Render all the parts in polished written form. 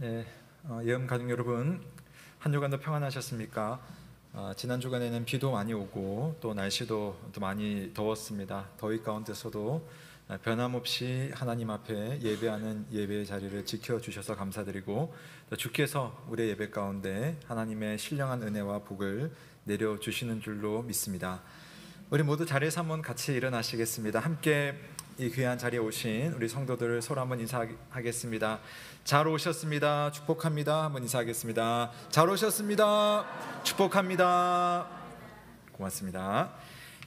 네, 예음 가족 여러분, 한 주간도 평안하셨습니까? 지난 주간에는 비도 많이 오고 또 날씨도 또 많이 더웠습니다. 더위 가운데서도 변함없이 하나님 앞에 예배하는 예배의 자리를 지켜주셔서 감사드리고, 또 주께서 우리의 예배 가운데 하나님의 신령한 은혜와 복을 내려주시는 줄로 믿습니다. 우리 모두 자리에서 한번 같이 일어나시겠습니다. 함께 이 귀한 자리에 오신 우리 성도들을 서로 한번 인사하겠습니다. 잘 오셨습니다. 축복합니다. 한번 인사하겠습니다. 잘 오셨습니다. 축복합니다. 고맙습니다.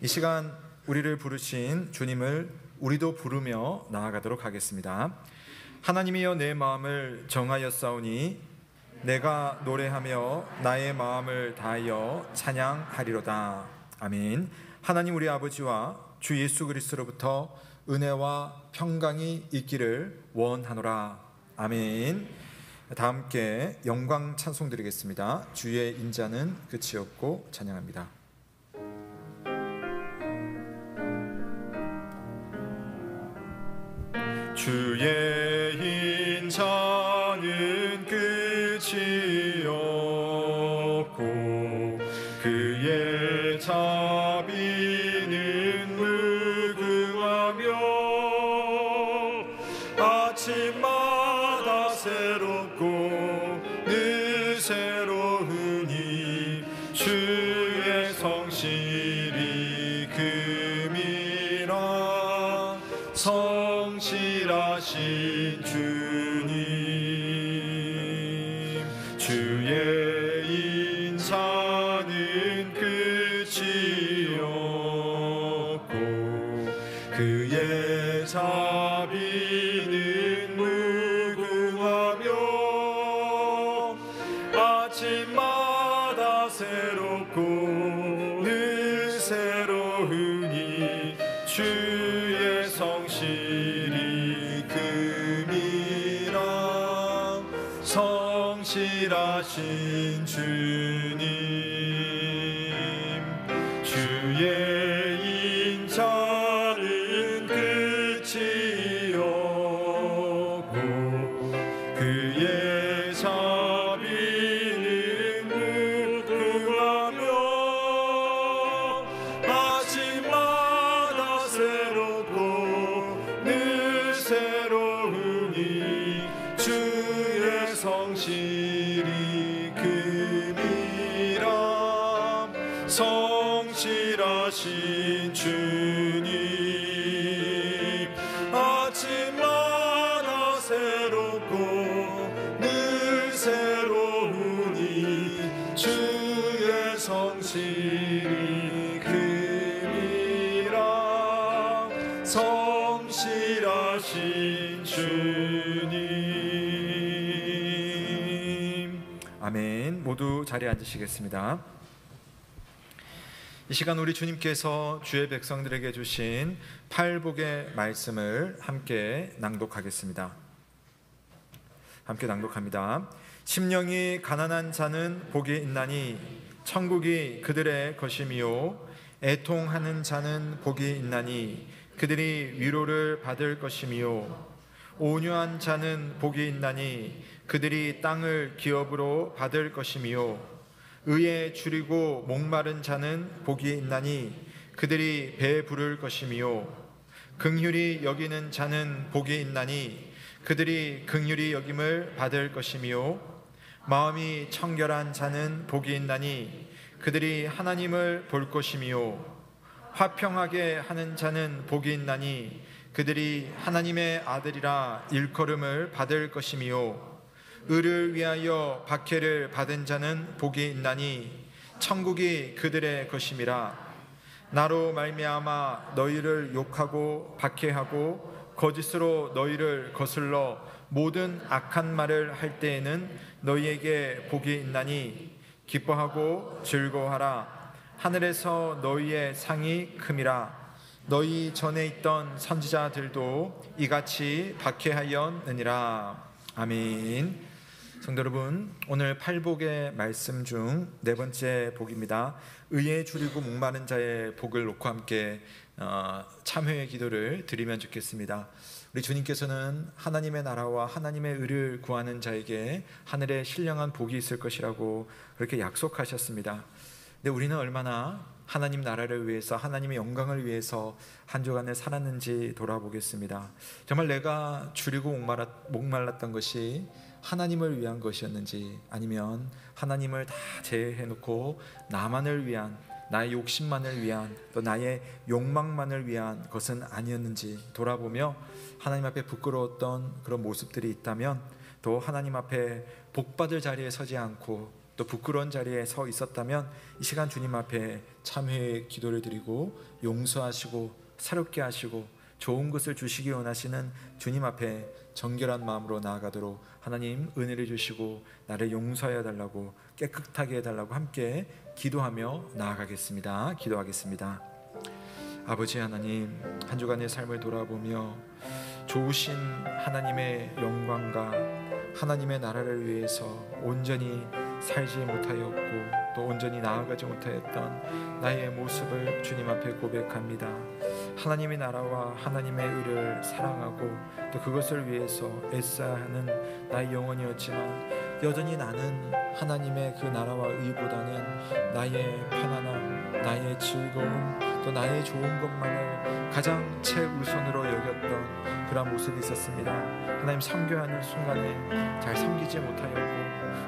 이 시간 우리를 부르신 주님을 우리도 부르며 나아가도록 하겠습니다. 하나님이여 내 마음을 정하였사오니 내가 노래하며 나의 마음을 다하여 찬양하리로다. 아멘. 하나님 우리 아버지와 주 예수 그리스도로부터 은혜와 평강이 있기를 원하노라. 아멘. 다 함께 영광 찬송 드리겠습니다. 주의 인자는 끝이 없고 찬양합니다. 주의 인자는 끝이 없고 그의 자비는 무궁하며 아침마다 새롭고 늘 새로우니 주의 성실이 금이라. 성실하신 주님, 주의 인자는 끝이 없고 그의 자비는 무궁하며 아침마다 새롭고 늘 새로우니 주의 성실이 금이라. 성실하신 주님, 주의 인자는 끝이 없고 그의 자비는 무궁하며 아침마다 새롭고 늘 새로우니 주의 성실이 금이라. 성실하신 주님, 아침마다 새롭고 늘 새로우니 주의 성실이 금이라. 성실하신 주님, 아멘. 모두 자리에 앉으시겠습니다. 이 시간 우리 주님께서 주의 백성들에게 주신 팔복의 말씀을 함께 낭독하겠습니다. 함께 낭독합니다. 심령이 가난한 자는 복이 있나니 천국이 그들의 것이미요, 애통하는 자는 복이 있나니 그들이 위로를 받을 것이미요, 온유한 자는 복이 있나니 그들이 땅을 기업으로 받을 것이미요, 의에 줄이고 목마른 자는 복이 있나니 그들이 배 부를 것이미요, 긍휼히 여기는 자는 복이 있나니 그들이 긍휼히 여김을 받을 것이미요, 마음이 청결한 자는 복이 있나니 그들이 하나님을 볼 것이미요, 화평하게 하는 자는 복이 있나니 그들이 하나님의 아들이라 일컬음을 받을 것이미요, 의를 위하여 박해를 받은 자는 복이 있나니 천국이 그들의 것임이라. 나로 말미암아 너희를 욕하고 박해하고 거짓으로 너희를 거슬러 모든 악한 말을 할 때에는 너희에게 복이 있나니 기뻐하고 즐거워하라. 하늘에서 너희의 상이 큼이라. 너희 전에 있던 선지자들도 이같이 박해하였느니라. 아멘. 성도 여러분, 오늘 팔복의 말씀 중 네 번째 복입니다. 의에 줄이고 목마른 자의 복을 놓고 함께 참회의 기도를 드리면 좋겠습니다. 우리 주님께서는 하나님의 나라와 하나님의 의를 구하는 자에게 하늘에 신령한 복이 있을 것이라고 그렇게 약속하셨습니다. 근데 우리는 얼마나 하나님 나라를 위해서, 하나님의 영광을 위해서 한 주간을 살았는지 돌아보겠습니다. 정말 내가 줄이고 목말랐던 것이 하나님을 위한 것이었는지, 아니면 하나님을 다 제외해놓고 나만을 위한, 나의 욕심만을 위한, 또 나의 욕망만을 위한 것은 아니었는지 돌아보며 하나님 앞에 부끄러웠던 그런 모습들이 있다면, 또 하나님 앞에 복받을 자리에 서지 않고 또 부끄러운 자리에 서 있었다면 이 시간 주님 앞에 참회의 기도를 드리고 용서하시고 새롭게 하시고 좋은 것을 주시기 원하시는 주님 앞에 정결한 마음으로 나아가도록 하나님 은혜를 주시고 나를 용서해 달라고, 깨끗하게 해달라고 함께 기도하며 나아가겠습니다. 기도하겠습니다. 아버지 하나님, 한 주간의 삶을 돌아보며 좋으신 하나님의 영광과 하나님의 나라를 위해서 온전히 살지 못하였고 또 온전히 나아가지 못하였던 나의 모습을 주님 앞에 고백합니다. 하나님의 나라와 하나님의 의를 사랑하고 또 그것을 위해서 애써야 하는 나의 영혼이었지만, 여전히 나는 하나님의 그 나라와 의보다는 나의 편안함, 나의 즐거움, 또 나의 좋은 것만을 가장 최우선으로 여겼던 그런 모습이 있었습니다. 하나님, 섬겨야 하는 순간에 잘 섬기지 못하였고,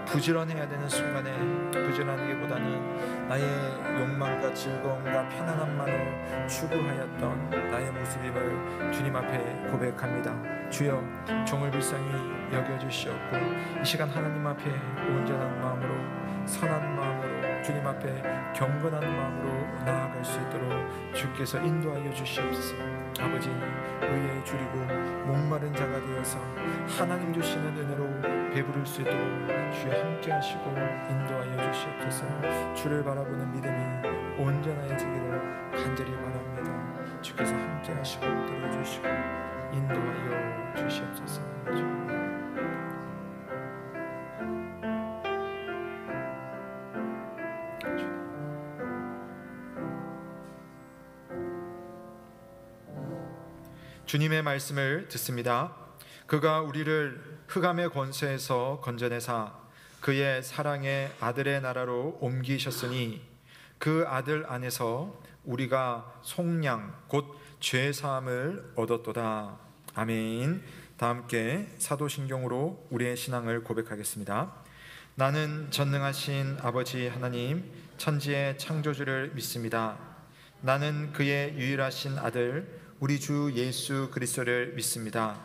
부지런해야 되는 순간에 부지런하기보다는 나의 욕망과 즐거움과 편안함만을 추구하였던 나의 모습임을 주님 앞에 고백합니다. 주여, 종을 불쌍히 여겨주시옵고 이 시간 하나님 앞에 온전한 마음으로, 선한 마음으로, 주님 앞에 경건한 마음으로 나아갈 수 있도록 주께서 인도하여 주시옵소서. 아버지, 의에 줄이고 목마른 자가 되어서 하나님 주시는 은혜로 배부를 수 있도록 주여 함께 하시고 인도하여 주시옵소서. 주를 바라보는 믿음이 온전해지기를 간절히 바랍니다. 주께서 함께 하시고 들어주시고 인도하여 주시옵소서. 주님의 말씀을 듣습니다. 그가 우리를 흑암의 권세에서 건져내사 그의 사랑의 아들의 나라로 옮기셨으니 그 아들 안에서 우리가 속량 곧 죄사함을 얻었도다. 아멘. 다 함께 사도신경으로 우리의 신앙을 고백하겠습니다. 나는 전능하신 아버지 하나님 천지의 창조주를 믿습니다. 나는 그의 유일하신 아들 우리 주 예수 그리스도를 믿습니다.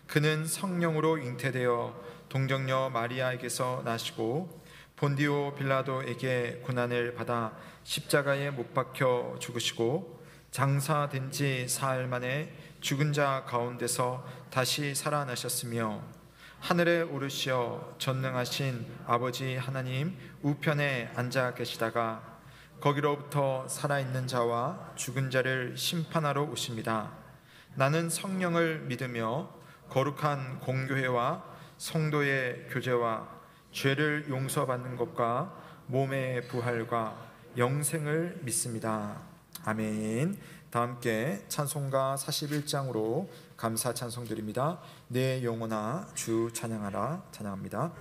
그는 성령으로 잉태되어 동정녀 마리아에게서 나시고 본디오 빌라도에게 고난을 받아 십자가에 못 박혀 죽으시고 장사된 지 사흘 만에 죽은 자 가운데서 다시 살아나셨으며 하늘에 오르시어 전능하신 아버지 하나님 우편에 앉아 계시다가 거기로부터 살아있는 자와 죽은 자를 심판하러 오십니다. 나는 성령을 믿으며 거룩한 공교회와 성도의 교제와 죄를 용서받는 것과 몸의 부활과 영생을 믿습니다. 아멘. 다 함께 찬송가 41장으로 감사 찬송 드립니다. 내 영혼아 주 찬양하라. 찬양합니다.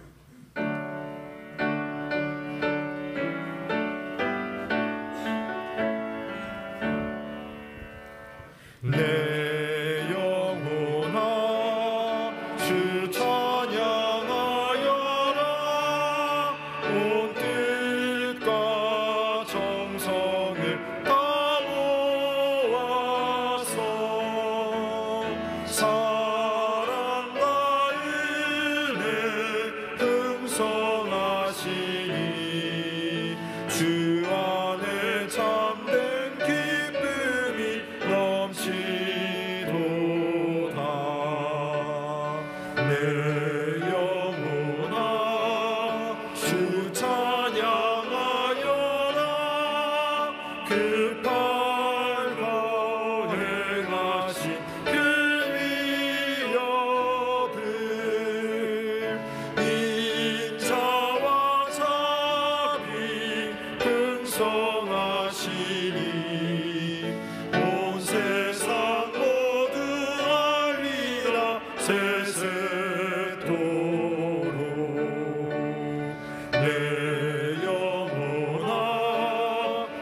내 영혼아 주 찬양하여라. 온 뜻과 정성을 다 모아서 사랑과 은혜 풍성하시니 주 안에 참된 기쁨이 넘치도다. 내 영혼아 주 찬양하여라. 그 팔과 행하신 그 위력을 인자와 자비 풍성하시니 온 세상 모두 알리라 세세토록. 내 영혼아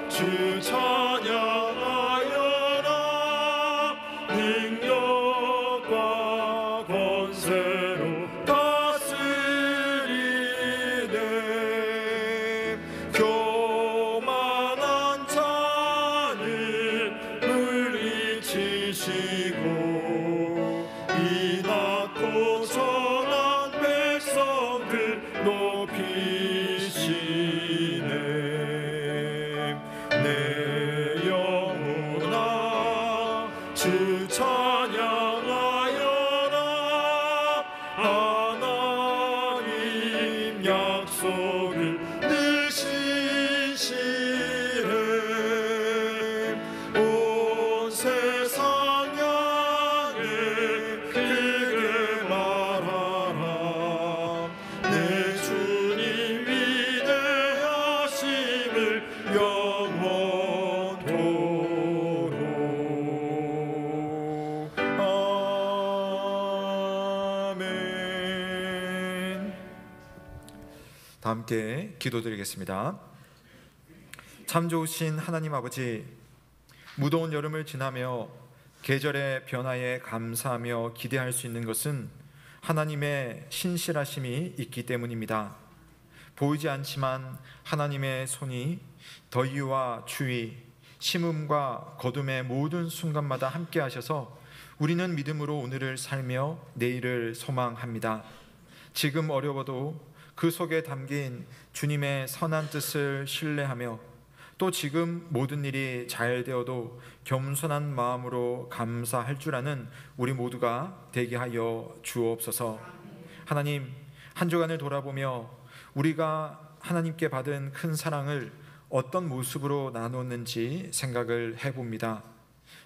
주 찬양하여라. 능력과 권세로 다스리네. 교만한 자를 물리치시고 이 낮고 선한 백성들 높이시네. 내 영혼아 주 찬양하여라. 하나님 약속을 늘 신실해. 온 세상 향해 크게 말하라. 내 주님 위대하심을 영원토록. 아멘. 다 함께 기도드리겠습니다. 참 좋으신 하나님 아버지, 무더운 여름을 지나며 계절의 변화에 감사하며 기대할 수 있는 것은 하나님의 신실하심이 있기 때문입니다. 보이지 않지만 하나님의 손이 더위와 추위, 심음과 거둠의 모든 순간마다 함께 하셔서 우리는 믿음으로 오늘을 살며 내일을 소망합니다. 지금 어려워도 그 속에 담긴 주님의 선한 뜻을 신뢰하며 또 지금 모든 일이 잘 되어도 겸손한 마음으로 감사할 줄 아는 우리 모두가 되게 하여 주옵소서. 하나님, 한 주간을 돌아보며 우리가 하나님께 받은 큰 사랑을 어떤 모습으로 나눴는지 생각을 해봅니다.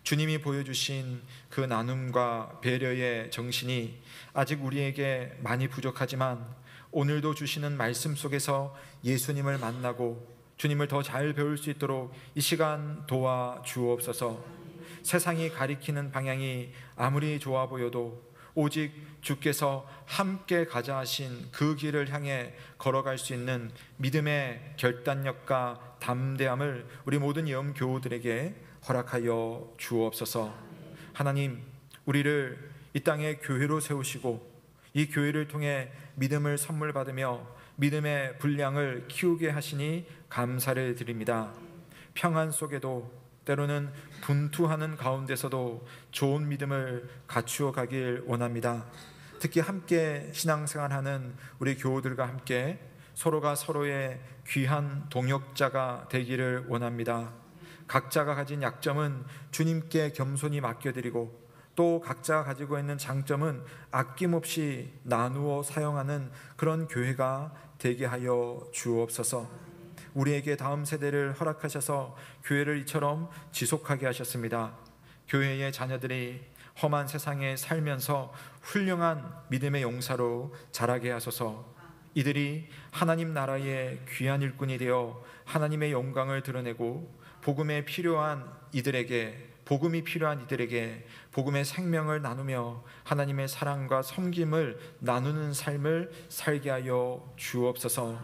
주님이 보여주신 그 나눔과 배려의 정신이 아직 우리에게 많이 부족하지만 오늘도 주시는 말씀 속에서 예수님을 만나고 주님을 더 잘 배울 수 있도록 이 시간 도와 주옵소서. 세상이 가리키는 방향이 아무리 좋아 보여도 오직 주께서 함께 가자 하신 그 길을 향해 걸어갈 수 있는 믿음의 결단력과 담대함을 우리 모든 영교우들에게 허락하여 주옵소서. 하나님, 우리를 이 땅에 교회로 세우시고 이 교회를 통해 믿음을 선물 받으며 믿음의 분량을 키우게 하시니 감사를 드립니다. 평안 속에도 때로는 분투하는 가운데서도 좋은 믿음을 갖추어 가길 원합니다. 특히 함께 신앙생활하는 우리 교우들과 함께 서로가 서로의 귀한 동역자가 되기를 원합니다. 각자가 가진 약점은 주님께 겸손히 맡겨드리고 또 각자 가지고 있는 장점은 아낌없이 나누어 사용하는 그런 교회가 되게 하여 주옵소서. 우리에게 다음 세대를 허락하셔서 교회를 이처럼 지속하게 하셨습니다. 교회의 자녀들이 험한 세상에 살면서 훌륭한 믿음의 용사로 자라게 하소서. 이들이 하나님 나라의 귀한 일꾼이 되어 하나님의 영광을 드러내고 복음이 필요한 이들에게 복음의 생명을 나누며 하나님의 사랑과 섬김을 나누는 삶을 살게 하여 주옵소서.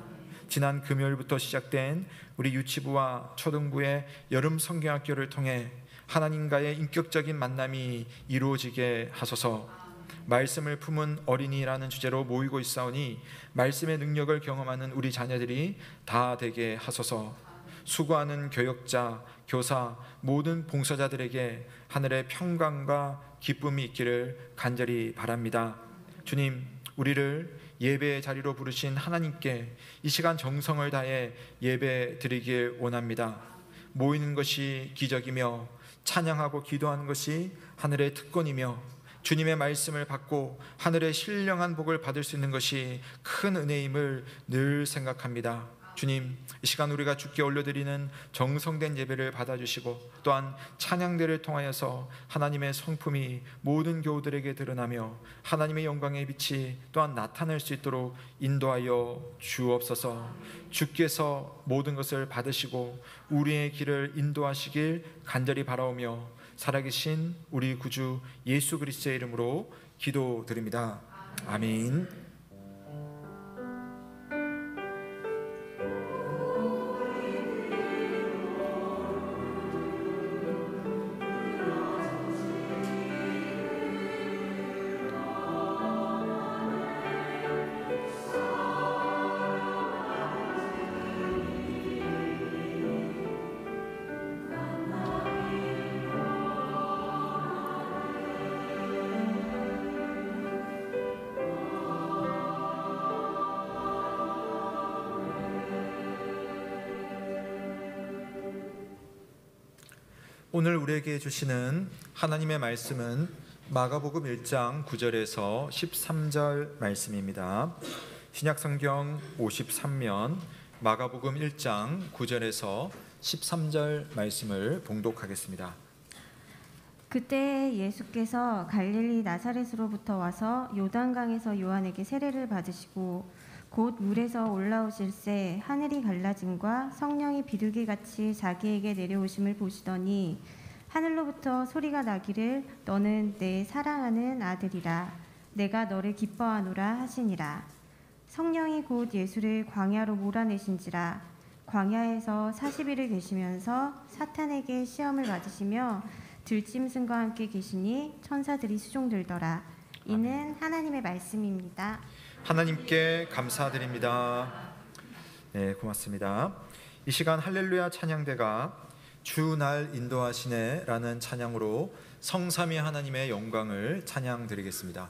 지난 금요일부터 시작된 우리 유치부와 초등부의 여름 성경학교를 통해 하나님과의 인격적인 만남이 이루어지게 하소서. 말씀을 품은 어린이라는 주제로 모이고 있사오니 말씀의 능력을 경험하는 우리 자녀들이 다 되게 하소서. 수고하는 교역자, 교사, 모든 봉사자들에게 하늘의 평강과 기쁨이 있기를 간절히 바랍니다. 주님, 우리를 예배의 자리로 부르신 하나님께 이 시간 정성을 다해 예배 드리길 원합니다. 모이는 것이 기적이며 찬양하고 기도하는 것이 하늘의 특권이며 주님의 말씀을 받고 하늘의 신령한 복을 받을 수 있는 것이 큰 은혜임을 늘 생각합니다. 주님, 이 시간 우리가 주께 올려드리는 정성된 예배를 받아주시고 또한 찬양대를 통하여서 하나님의 성품이 모든 교우들에게 드러나며 하나님의 영광의 빛이 또한 나타날 수 있도록 인도하여 주옵소서. 주께서 모든 것을 받으시고 우리의 길을 인도하시길 간절히 바라오며 살아계신 우리 구주 예수 그리스도의 이름으로 기도드립니다. 아멘. 오늘 우리에게 주시는 하나님의 말씀은 마가복음 1장 9절에서 13절 말씀입니다. 신약성경 53면 마가복음 1장 9절에서 13절 말씀을 봉독하겠습니다. 그때 예수께서 갈릴리 나사렛으로부터 와서 요단강에서 요한에게 세례를 받으시고 곧 물에서 올라오실새 하늘이 갈라짐과 성령이 비둘기같이 자기에게 내려오심을 보시더니 하늘로부터 소리가 나기를 너는 내 사랑하는 아들이라 내가 너를 기뻐하노라 하시니라. 성령이 곧 예수를 광야로 몰아내신지라 광야에서 40일을 계시면서 사탄에게 시험을 받으시며 들짐승과 함께 계시니 천사들이 수종들더라. 이는 하나님의 말씀입니다. 하나님께 감사드립니다. 네, 고맙습니다. 이 시간 할렐루야 찬양대가 주 날 인도하시네 라는 찬양으로 성삼위 하나님의 영광을 찬양드리겠습니다.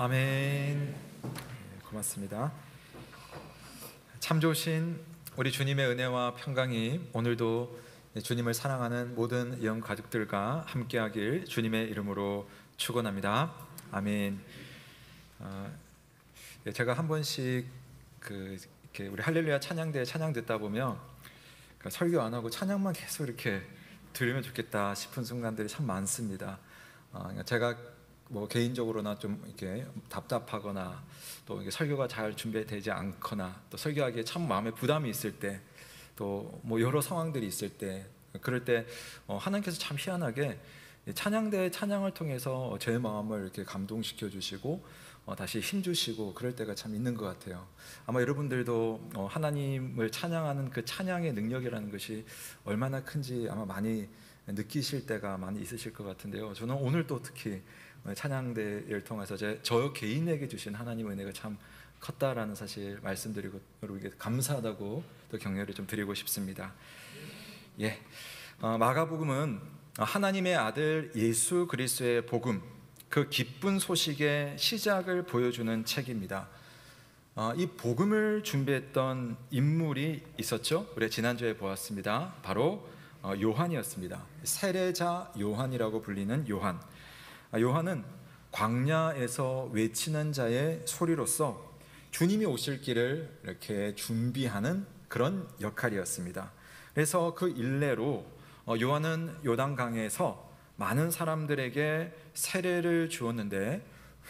아멘. 고맙습니다. 참 좋으신 우리 주님의 은혜와 평강이 오늘도 주님을 사랑하는 모든 영 가족들과 함께하길 주님의 이름으로 축원합니다. 아멘. 제가 한 번씩 이렇게 우리 할렐루야 찬양대 찬양 듣다 보면 설교 안 하고 찬양만 계속 이렇게 들으면 좋겠다 싶은 순간들이 참 많습니다. 제가 뭐 개인적으로나 좀 이렇게 답답하거나 또 이게 설교가 잘 준비되지 않거나 또 설교하기에 참 마음에 부담이 있을 때 또 뭐 여러 상황들이 있을 때 그럴 때 하나님께서 참 희한하게 찬양대의 찬양을 통해서 제 마음을 이렇게 감동시켜 주시고 다시 힘 주시고 그럴 때가 참 있는 것 같아요. 아마 여러분들도 하나님을 찬양하는 그 찬양의 능력이라는 것이 얼마나 큰지 아마 많이 느끼실 때가 많이 있으실 것 같은데요. 저는 오늘 또 특히 찬양대를 통해서 저 개인에게 주신 하나님의 은혜가 참 컸다라는 사실 말씀드리고 여러분에게 감사하다고 또 격려를 좀 드리고 싶습니다. 마가복음은 하나님의 아들 예수 그리스도의 복음, 그 기쁜 소식의 시작을 보여주는 책입니다. 이 복음을 준비했던 인물이 있었죠. 우리 지난주에 보았습니다. 바로 요한이었습니다. 세례자 요한이라고 불리는 요한. 요한은 광야에서 외치는 자의 소리로서 주님이 오실 길을 이렇게 준비하는 그런 역할이었습니다. 그래서 그 일례로 요한은 요단강에서 많은 사람들에게 세례를 주었는데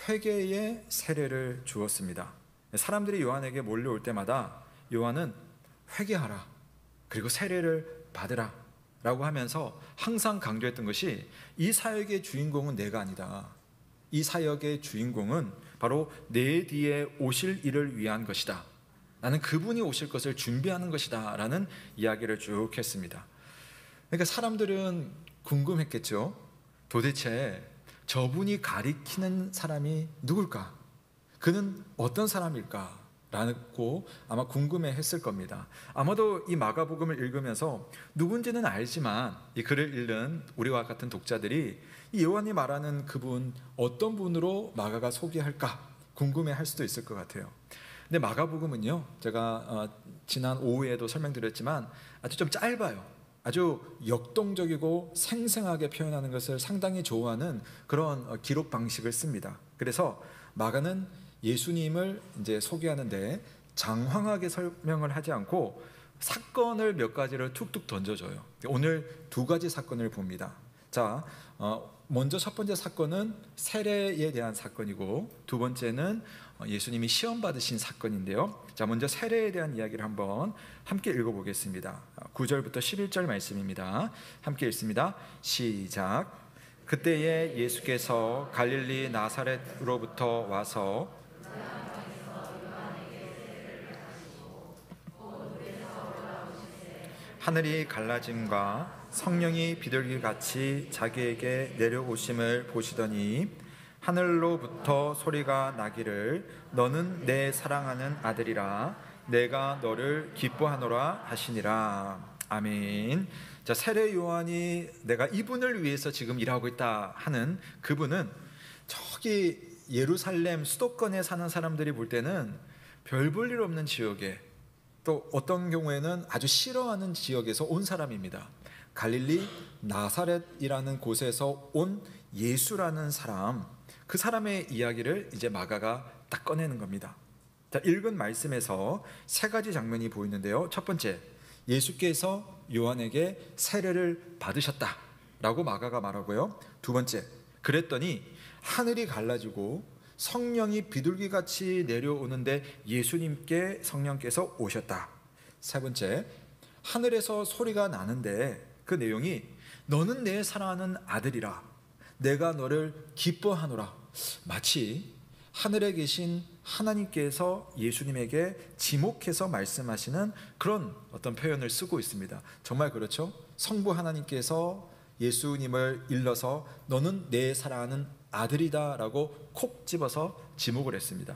회개의 세례를 주었습니다. 사람들이 요한에게 몰려올 때마다 요한은 회개하라, 그리고 세례를 받으라 라고 하면서 항상 강조했던 것이 이 사역의 주인공은 내가 아니다. 이 사역의 주인공은 바로 내 뒤에 오실 이를 위한 것이다. 나는 그분이 오실 것을 준비하는 것이다 라는 이야기를 쭉 했습니다. 그러니까 사람들은 궁금했겠죠. 도대체 저분이 가리키는 사람이 누굴까? 그는 어떤 사람일까? 라고 아마 궁금해했을 겁니다. 아마도 이 마가복음을 읽으면서 누군지는 알지만 이 글을 읽는 우리와 같은 독자들이 이 요한이 말하는 그분 어떤 분으로 마가가 소개할까 궁금해할 수도 있을 것 같아요. 근데 마가복음은요, 제가 지난 오후에도 설명드렸지만 아주 좀 짧아요. 아주 역동적이고 생생하게 표현하는 것을 상당히 좋아하는 그런 기록 방식을 씁니다. 그래서 마가는 예수님을 이제 소개하는데 장황하게 설명을 하지 않고 사건을 몇 가지를 툭툭 던져줘요. 오늘 두 가지 사건을 봅니다. 자, 먼저 첫 번째 사건은 세례에 대한 사건이고 두 번째는 예수님이 시험 받으신 사건인데요. 자, 먼저 세례에 대한 이야기를 한번 함께 읽어보겠습니다. 9절부터 11절 말씀입니다. 함께 읽습니다. 시작. 그때에 예수께서 갈릴리 나사렛으로부터 와서 하늘이 갈라짐과 성령이 비둘기같이 자기에게 내려오심을 보시더니 하늘로부터 소리가 나기를 너는 내 사랑하는 아들이라 내가 너를 기뻐하노라 하시니라. 아멘. 자, 세례 요한이 내가 이분을 위해서 지금 일하고 있다 하는 그분은 저기 예루살렘 수도권에 사는 사람들이 볼 때는 별 볼 일 없는 지역에 또 어떤 경우에는 아주 싫어하는 지역에서 온 사람입니다. 갈릴리 나사렛이라는 곳에서 온 예수라는 사람, 그 사람의 이야기를 이제 마가가 딱 꺼내는 겁니다. 자, 읽은 말씀에서 세 가지 장면이 보이는데요. 첫 번째, 예수께서 요한에게 세례를 받으셨다라고 마가가 말하고요. 두 번째, 그랬더니 하늘이 갈라지고 성령이 비둘기같이 내려오는데 예수님께 성령께서 오셨다. 세 번째, 하늘에서 소리가 나는데 그 내용이 너는 내 사랑하는 아들이라 내가 너를 기뻐하노라. 마치 하늘에 계신 하나님께서 예수님에게 지목해서 말씀하시는 그런 어떤 표현을 쓰고 있습니다. 정말 그렇죠? 성부 하나님께서 예수님을 일러서 너는 내 사랑하는 아들이다 라고 콕 집어서 지목을 했습니다.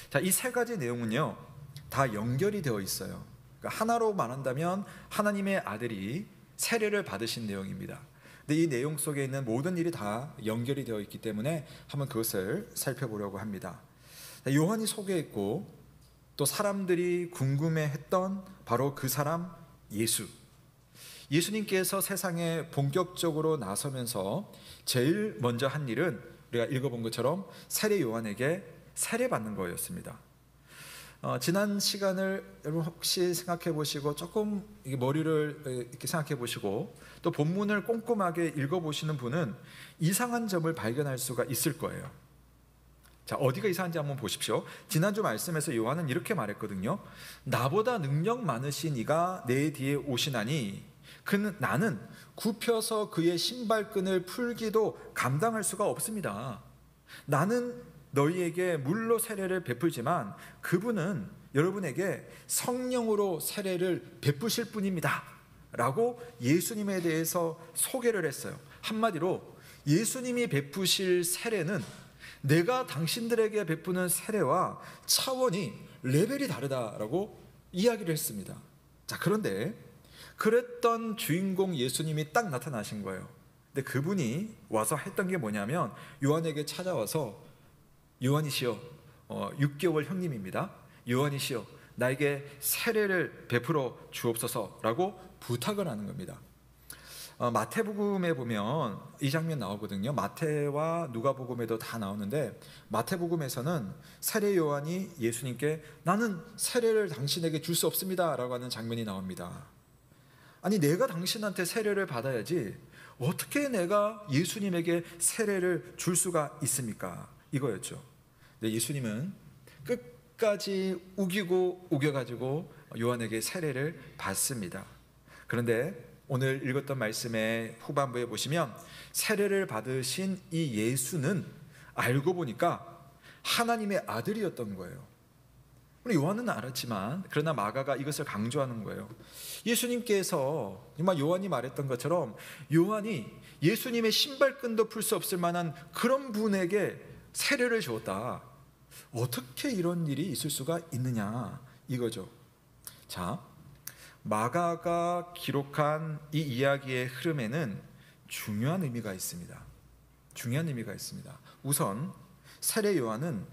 자, 이 세 가지 내용은요 다 연결이 되어 있어요. 그러니까 하나로 말한다면 하나님의 아들이 세례를 받으신 내용입니다. 근데 이 내용 속에 있는 모든 일이 다 연결이 되어 있기 때문에 한번 그것을 살펴보려고 합니다. 요한이 소개했고 또 사람들이 궁금해했던 바로 그 사람 예수. 예수님께서 세상에 본격적으로 나서면서 제일 먼저 한 일은 우리가 읽어본 것처럼 세례 요한에게 세례받는 거였습니다. 지난 시간을 여러분 혹시 생각해 보시고 조금 머리를 이렇게 생각해 보시고 또 본문을 꼼꼼하게 읽어 보시는 분은 이상한 점을 발견할 수가 있을 거예요. 자, 어디가 이상한지 한번 보십시오. 지난주 말씀에서 요한은 이렇게 말했거든요. 나보다 능력 많으신 이가 내 뒤에 오시나니 나는 굽혀서 그의 신발끈을 풀기도 감당할 수가 없습니다. 나는 너희에게 물로 세례를 베풀지만 그분은 여러분에게 성령으로 세례를 베푸실 분입니다 라고 예수님에 대해서 소개를 했어요. 한마디로 예수님이 베푸실 세례는 내가 당신들에게 베푸는 세례와 차원이 레벨이 다르다라고 이야기를 했습니다. 자, 그런데 그랬던 주인공 예수님이 딱 나타나신 거예요. 근데 그분이 와서 했던 게 뭐냐면 요한에게 찾아와서 요한이시여, 6개월 형님입니다. 요한이시여, 나에게 세례를 베풀어 주옵소서라고 부탁을 하는 겁니다. 마태복음에 보면 이 장면 나오거든요. 마태와 누가복음에도 다 나오는데 마태복음에서는 세례 요한이 예수님께 나는 세례를 당신에게 줄 수 없습니다 라고 하는 장면이 나옵니다. 아니, 내가 당신한테 세례를 받아야지 어떻게 내가 예수님에게 세례를 줄 수가 있습니까? 이거였죠. 근데 예수님은 끝까지 우겨가지고 요한에게 세례를 받습니다. 그런데 오늘 읽었던 말씀의 후반부에 보시면 세례를 받으신 이 예수는 알고 보니까 하나님의 아들이었던 거예요. 우리 요한은 알았지만 그러나 마가가 이것을 강조하는 거예요. 예수님께서 정말 요한이 말했던 것처럼 요한이 예수님의 신발끈도 풀 수 없을 만한 그런 분에게 세례를 주었다. 어떻게 이런 일이 있을 수가 있느냐 이거죠. 자, 마가가 기록한 이 이야기의 흐름에는 중요한 의미가 있습니다. 우선 세례 요한은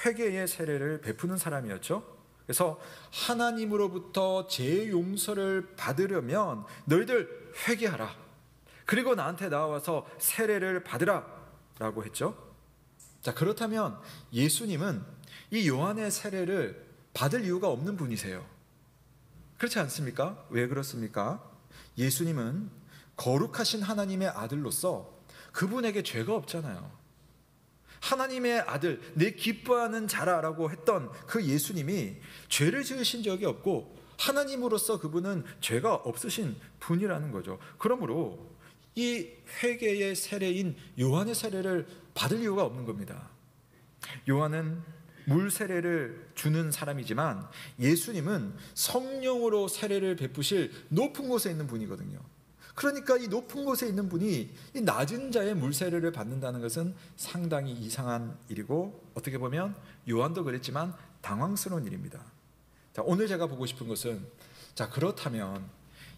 회개의 세례를 베푸는 사람이었죠. 그래서 하나님으로부터 죄 용서를 받으려면 너희들 회개하라. 그리고 나한테 나와서 세례를 받으라 라고 했죠. 자, 그렇다면 예수님은 이 요한의 세례를 받을 이유가 없는 분이세요. 그렇지 않습니까? 왜 그렇습니까? 예수님은 거룩하신 하나님의 아들로서 그분에게 죄가 없잖아요. 하나님의 아들, 내 기뻐하는 자라라고 했던 그 예수님이 죄를 지으신 적이 없고 하나님으로서 그분은 죄가 없으신 분이라는 거죠. 그러므로 이 회개의 세례인 요한의 세례를 받을 이유가 없는 겁니다. 요한은 물 세례를 주는 사람이지만 예수님은 성령으로 세례를 베푸실 높은 곳에 있는 분이거든요. 그러니까 이 높은 곳에 있는 분이 이 낮은 자의 물 세례를 받는다는 것은 상당히 이상한 일이고 어떻게 보면 요한도 그랬지만 당황스러운 일입니다. 자, 오늘 제가 보고 싶은 것은 자, 그렇다면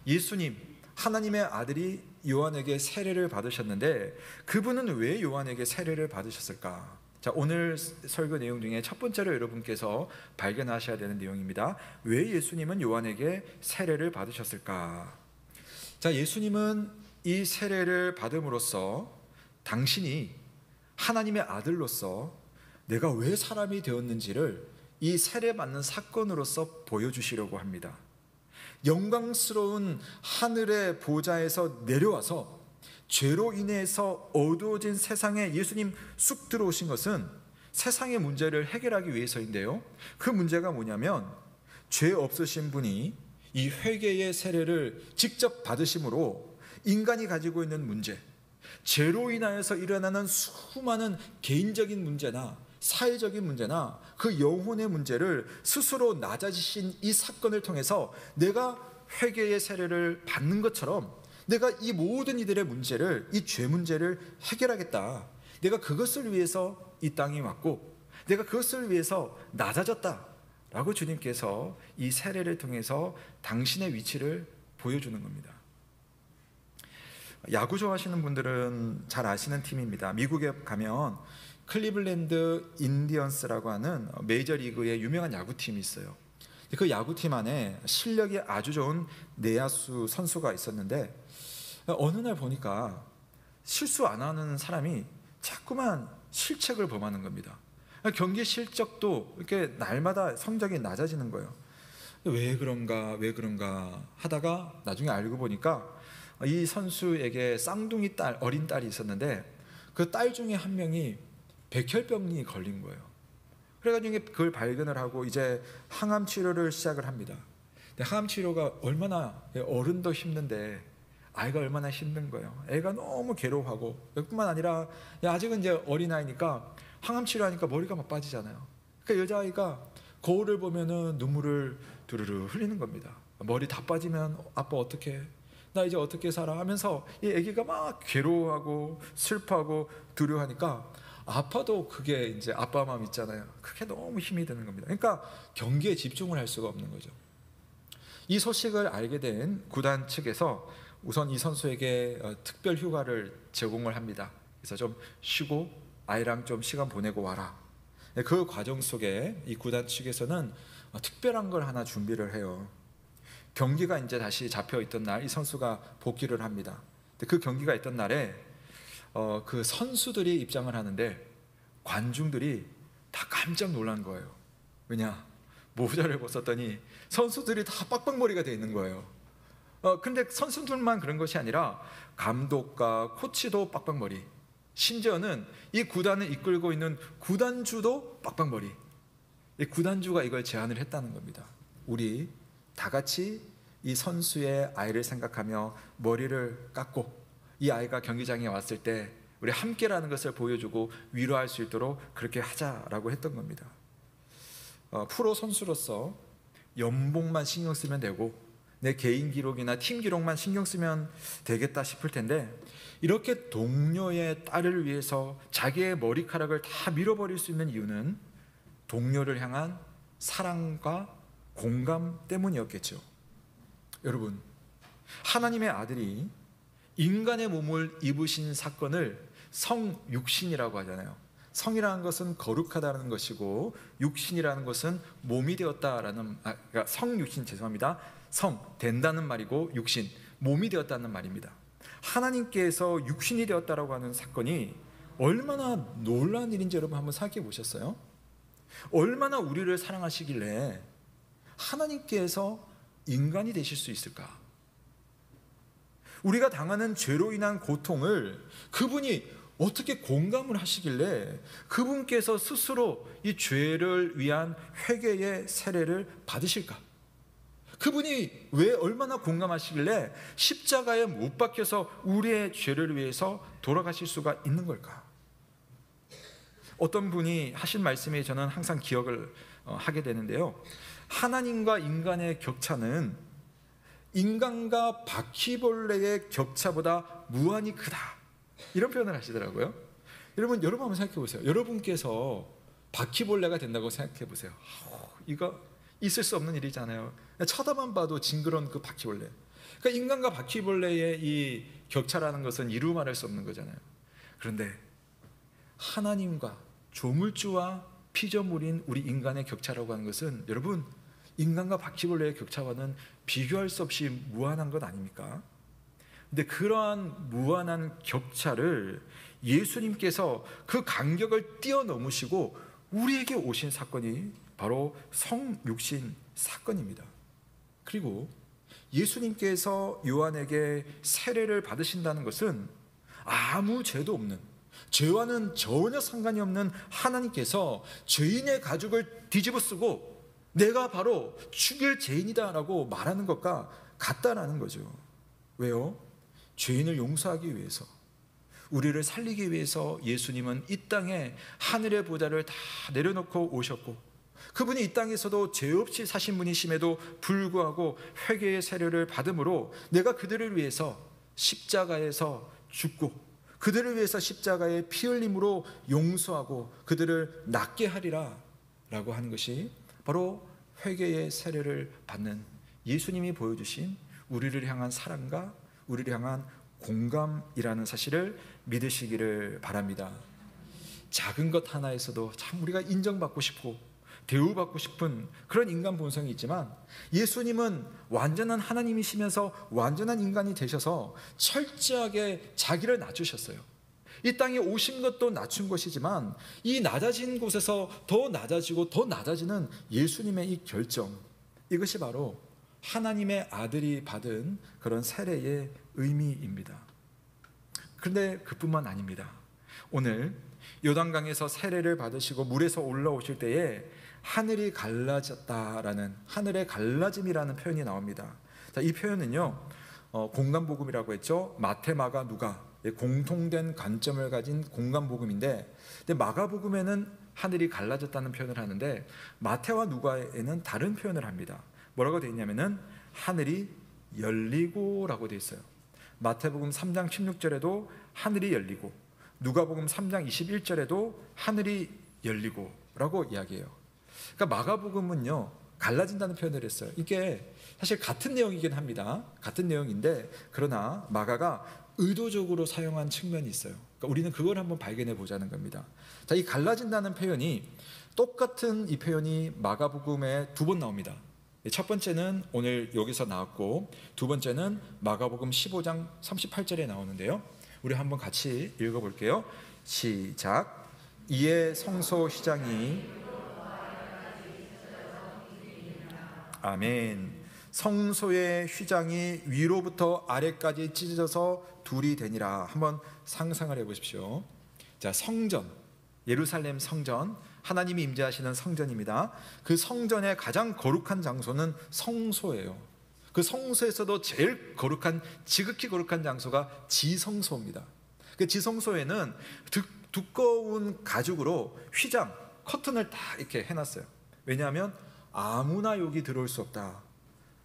예수님 하나님의 아들이 요한에게 세례를 받으셨는데 그분은 왜 요한에게 세례를 받으셨을까? 자, 오늘 설교 내용 중에 첫 번째로 여러분께서 발견하셔야 되는 내용입니다. 왜 예수님은 요한에게 세례를 받으셨을까? 자, 예수님은 이 세례를 받음으로써 당신이 하나님의 아들로서 내가 왜 사람이 되었는지를 이 세례받는 사건으로서 보여주시려고 합니다. 영광스러운 하늘의 보좌에서 내려와서 죄로 인해서 어두워진 세상에 예수님 쑥 들어오신 것은 세상의 문제를 해결하기 위해서인데요. 그 문제가 뭐냐면 죄 없으신 분이 이 회개의 세례를 직접 받으심으로 인간이 가지고 있는 문제, 죄로 인하여서 일어나는 수많은 개인적인 문제나 사회적인 문제나 그 영혼의 문제를 스스로 낮아지신 이 사건을 통해서 내가 회개의 세례를 받는 것처럼 내가 이 모든 이들의 문제를, 이 죄 문제를 해결하겠다. 내가 그것을 위해서 이 땅에 왔고 내가 그것을 위해서 낮아졌다 라고 주님께서 이 세례를 통해서 당신의 위치를 보여주는 겁니다. 야구 좋아하시는 분들은 잘 아시는 팀입니다. 미국에 가면 클리블랜드 인디언스라고 하는 메이저리그의 유명한 야구팀이 있어요. 그 야구팀 안에 실력이 아주 좋은 내야수 선수가 있었는데 어느 날 보니까 실수 안 하는 사람이 자꾸만 실책을 범하는 겁니다. 경기 실적도 이렇게 날마다 성적이 낮아지는 거예요. 왜 그런가 하다가 나중에 알고 보니까 이 선수에게 쌍둥이 딸, 어린 딸이 있었는데 그 딸 중에 한 명이 백혈병이 걸린 거예요. 그래가지고 그걸 발견을 하고 이제 항암 치료를 시작을 합니다. 근데 항암 치료가 얼마나, 어른도 힘든데 아이가 얼마나 힘든 거예요. 애가 너무 괴로워하고, 뿐만 아니라 아직은 이제 어린아이니까 항암 치료하니까 머리가 막 빠지잖아요. 그러니까 여자아이가 거울을 보면은 눈물을 두루루 흘리는 겁니다. 머리 다 빠지면 아빠 어떡해? 나 이제 어떻게 살아? 하면서 이 아기가 막 괴로워하고 슬퍼하고 두려워하니까 아빠도 그게 이제 아빠 마음 있잖아요. 그게 너무 힘이 드는 겁니다. 그러니까 경기에 집중을 할 수가 없는 거죠. 이 소식을 알게 된 구단 측에서 우선 이 선수에게 특별 휴가를 제공을 합니다. 그래서 좀 쉬고 아이랑 좀 시간 보내고 와라. 그 과정 속에 이 구단 측에서는 특별한 걸 하나 준비를 해요. 경기가 이제 다시 잡혀 있던 날 이 선수가 복귀를 합니다. 그 경기가 있던 날에 그 선수들이 입장을 하는데 관중들이 다 깜짝 놀란 거예요. 왜냐? 모자를 벗었더니 선수들이 다 빡빡머리가 돼 있는 거예요. 근데 선수들만 그런 것이 아니라 감독과 코치도 빡빡머리, 심지어는 이 구단을 이끌고 있는 구단주도 빡빡머리. 이 구단주가 이걸 제안을 했다는 겁니다. 우리 다 같이 이 선수의 아이를 생각하며 머리를 깎고 이 아이가 경기장에 왔을 때 우리 함께라는 것을 보여주고 위로할 수 있도록 그렇게 하자라고 했던 겁니다. 프로 선수로서 연봉만 신경 쓰면 되고 내 개인 기록이나 팀 기록만 신경 쓰면 되겠다 싶을 텐데 이렇게 동료의 딸을 위해서 자기의 머리카락을 다 밀어버릴 수 있는 이유는 동료를 향한 사랑과 공감 때문이었겠죠. 여러분, 하나님의 아들이 인간의 몸을 입으신 사건을 성육신이라고 하잖아요. 성이라는 것은 거룩하다는 것이고 육신이라는 것은 몸이 되었다라는, 그러니까 성육신, 죄송합니다. 성, 된다는 말이고 육신, 몸이 되었다는 말입니다. 하나님께서 육신이 되었다라고 하는 사건이 얼마나 놀라운 일인지 여러분 한번 생각해 보셨어요? 얼마나 우리를 사랑하시길래 하나님께서 인간이 되실 수 있을까? 우리가 당하는 죄로 인한 고통을 그분이 어떻게 공감을 하시길래 그분께서 스스로 이 죄를 위한 회개의 세례를 받으실까? 그분이 왜 얼마나 공감하시길래 십자가에 못 박혀서 우리의 죄를 위해서 돌아가실 수가 있는 걸까? 어떤 분이 하신 말씀이 저는 항상 기억을 하게 되는데요. 하나님과 인간의 격차는 인간과 바퀴벌레의 격차보다 무한히 크다, 이런 표현을 하시더라고요. 여러분 한번 생각해 보세요. 여러분께서 바퀴벌레가 된다고 생각해 보세요. 이거 있을 수 없는 일이잖아요. 쳐다만 봐도 징그러운 그 바퀴벌레. 그러니까 인간과 바퀴벌레의 이 격차라는 것은 이루 말할 수 없는 거잖아요. 그런데 하나님과 조물주와 피조물인 우리 인간의 격차라고 하는 것은 여러분, 인간과 바퀴벌레의 격차와는 비교할 수 없이 무한한 것 아닙니까? 근데 그러한 무한한 격차를 예수님께서 그 간격을 뛰어넘으시고 우리에게 오신 사건이 바로 성육신 사건입니다. 그리고 예수님께서 요한에게 세례를 받으신다는 것은 아무 죄도 없는, 죄와는 전혀 상관이 없는 하나님께서 죄인의 가죽을 뒤집어쓰고 내가 바로 죽일 죄인이다라고 말하는 것과 같다라는 거죠. 왜요? 죄인을 용서하기 위해서, 우리를 살리기 위해서 예수님은 이 땅에 하늘의 보좌를 다 내려놓고 오셨고, 그분이 이 땅에서도 죄 없이 사신 분이심에도 불구하고 회개의 세례를 받음으로 내가 그들을 위해서 십자가에서 죽고 그들을 위해서 십자가의 피 흘림으로 용서하고 그들을 낫게 하리라 라고 하는 것이 바로 회개의 세례를 받는 예수님이 보여주신 우리를 향한 사랑과 우리를 향한 공감이라는 사실을 믿으시기를 바랍니다. 작은 것 하나에서도 참 우리가 인정받고 싶고 대우받고 싶은 그런 인간 본성이 있지만, 예수님은 완전한 하나님이시면서 완전한 인간이 되셔서 철저하게 자기를 낮추셨어요. 이 땅에 오신 것도 낮춘 것이지만, 이 낮아진 곳에서 더 낮아지고 더 낮아지는 예수님의 이 결정, 이것이 바로 하나님의 아들이 받은 그런 세례의 의미입니다. 그런데 그뿐만 아닙니다. 오늘 요단강에서 세례를 받으시고 물에서 올라오실 때에 하늘이 갈라졌다라는, 하늘의 갈라짐이라는 표현이 나옵니다. 자, 이 표현은요, 공간복음이라고 했죠. 마태, 마가, 누가 공통된 관점을 가진 공간복음인데, 근데 마가복음에는 하늘이 갈라졌다는 표현을 하는데 마태와 누가에는 다른 표현을 합니다. 뭐라고 되어 있냐면은 하늘이 열리고라고 되어 있어요. 마태복음 3장 16절에도 하늘이 열리고, 누가복음 3장 21절에도 하늘이 열리고라고 이야기해요. 그러니까 마가복음은요, 갈라진다는 표현을 했어요. 이게 사실 같은 내용이긴 합니다. 같은 내용인데, 그러나 마가가 의도적으로 사용한 측면이 있어요. 그러니까 우리는 그걸 한번 발견해 보자는 겁니다. 자, 이 갈라진다는 표현이, 똑같은 이 표현이 마가복음에 2번 나옵니다. 첫 번째는 오늘 여기서 나왔고, 두 번째는 마가복음 15장 38절에 나오는데요. 우리 한번 같이 읽어볼게요. 시작. 이에 성소 휘장이, 아멘. 성소의 휘장이 위로부터 아래까지 찢어져서 둘이 되니라. 한번 상상을 해보십시오. 자, 성전, 예루살렘 성전, 하나님이 임재하시는 성전입니다. 그 성전의 가장 거룩한 장소는 성소예요. 그 성소에서도 제일 거룩한, 지극히 거룩한 장소가 지성소입니다. 그 지성소에는 두꺼운 가죽으로 휘장, 커튼을 다 이렇게 해놨어요. 왜냐하면 아무나 여기 들어올 수 없다,